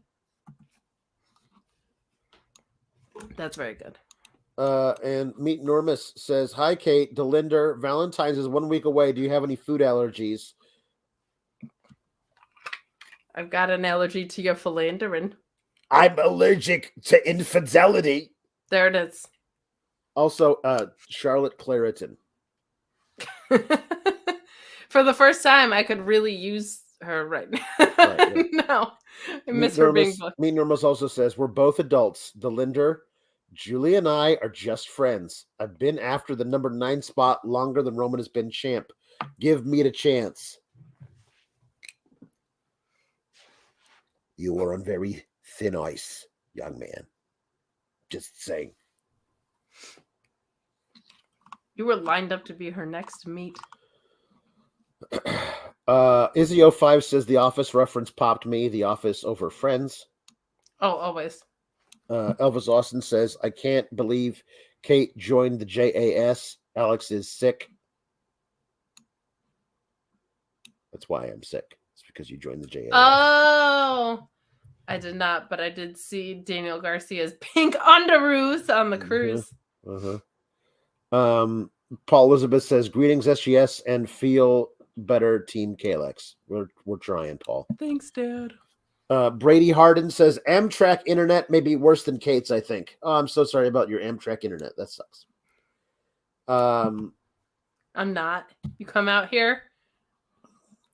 That's very good. And Meet Enormous says, hi, Kate, Delinder, Valentine's is 1 week away. Do you have any food allergies? I've got an allergy to your philandering. I'm allergic to infidelity. There it is. Also, Charlotte Clariton. For the first time, I could really use her right now. Right, yeah. No, I miss her being booked. Meet Enormous also says, we're both adults. Delinder, Julie and I are just friends. I've been after the number 9 spot longer than Roman has been champ. Give me the chance. You are on very thin ice, young man. Just saying. You were lined up to be her next meet. Izzy05 says The Office reference popped me. The Office over Friends. Oh, always. Elvis Austin says, I can't believe Kate joined the JAS. Alex is sick. That's why I'm sick. It's because you joined the JAS. Oh, I did not, but I did see Daniel Garcia's pink underoos on the cruise. Paul Elizabeth says, greetings, SGS, and feel better, Team Kalex. We're trying, Paul. Thanks, Dad. Brady Harden says, Amtrak internet may be worse than Kate's, I think. Oh, I'm so sorry about your Amtrak internet. That sucks. I'm not. You come out here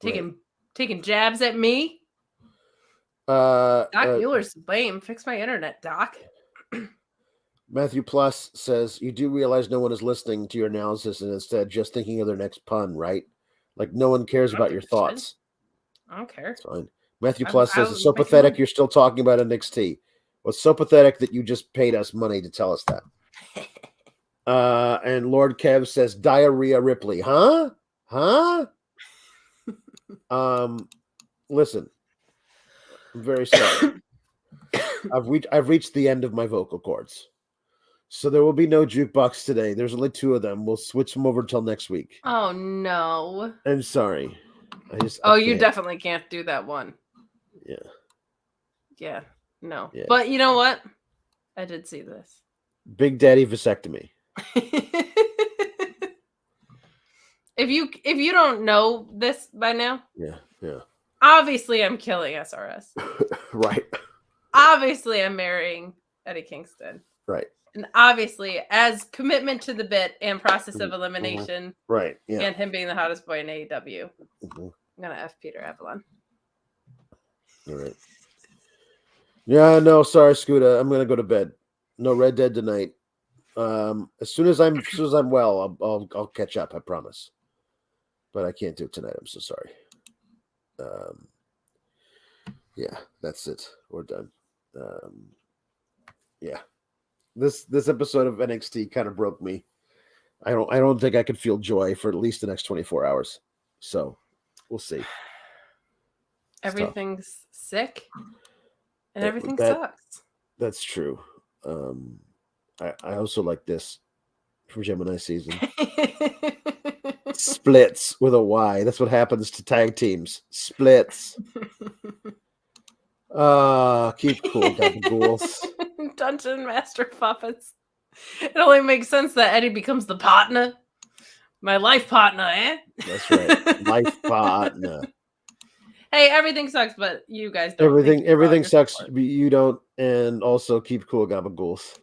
taking jabs at me. Doc Mueller's to blame. Fix my internet, Doc. Matthew Plus says, you do realize no one is listening to your analysis and instead just thinking of their next pun, right? Like no one cares about your thoughts. I don't care. It's fine. Matthew Plus says, it's so pathetic you're still talking about NXT. Well, it's so pathetic that you just paid us money to tell us that. And Lord Kev says, diarrhea Ripley. Huh? Listen. I'm very sorry. I've reached the end of my vocal cords. So there will be no jukebox today. There's only 2 of them. We'll switch them over till next week. Oh, no. I'm sorry. You definitely can't do that one. Yeah. No. Yeah. But you know what? I did see this. Big Daddy vasectomy. If you don't know this by now. Yeah. Obviously, I'm killing SRS. Right. Obviously, I'm marrying Eddie Kingston. Right. And obviously, as commitment to the bit and process of elimination, right? Yeah. And him being the hottest boy in AEW, I'm gonna F Peter Avalon. All right. Yeah, no, sorry, Scooter. I'm gonna go to bed. No Red Dead tonight. As soon as I'm well, I'll catch up. I promise. But I can't do it tonight. I'm so sorry. Yeah, that's it. We're done. Yeah. This episode of NXT kind of broke me. I don't think I could feel joy for at least the next 24 hours. So we'll see. Everything's sick and everything sucks. That's true. I also like this from Gemini season. Splits with a Y. That's what happens to tag teams. Splits. Keep cool, Ghouls. Dungeon Master Puppets. It only makes sense that Eddie becomes the partner. My life partner, eh? That's right. Life partner. Hey, everything sucks, but you guys don't. Everything sucks. You don't. And also keep cool, Gabagools.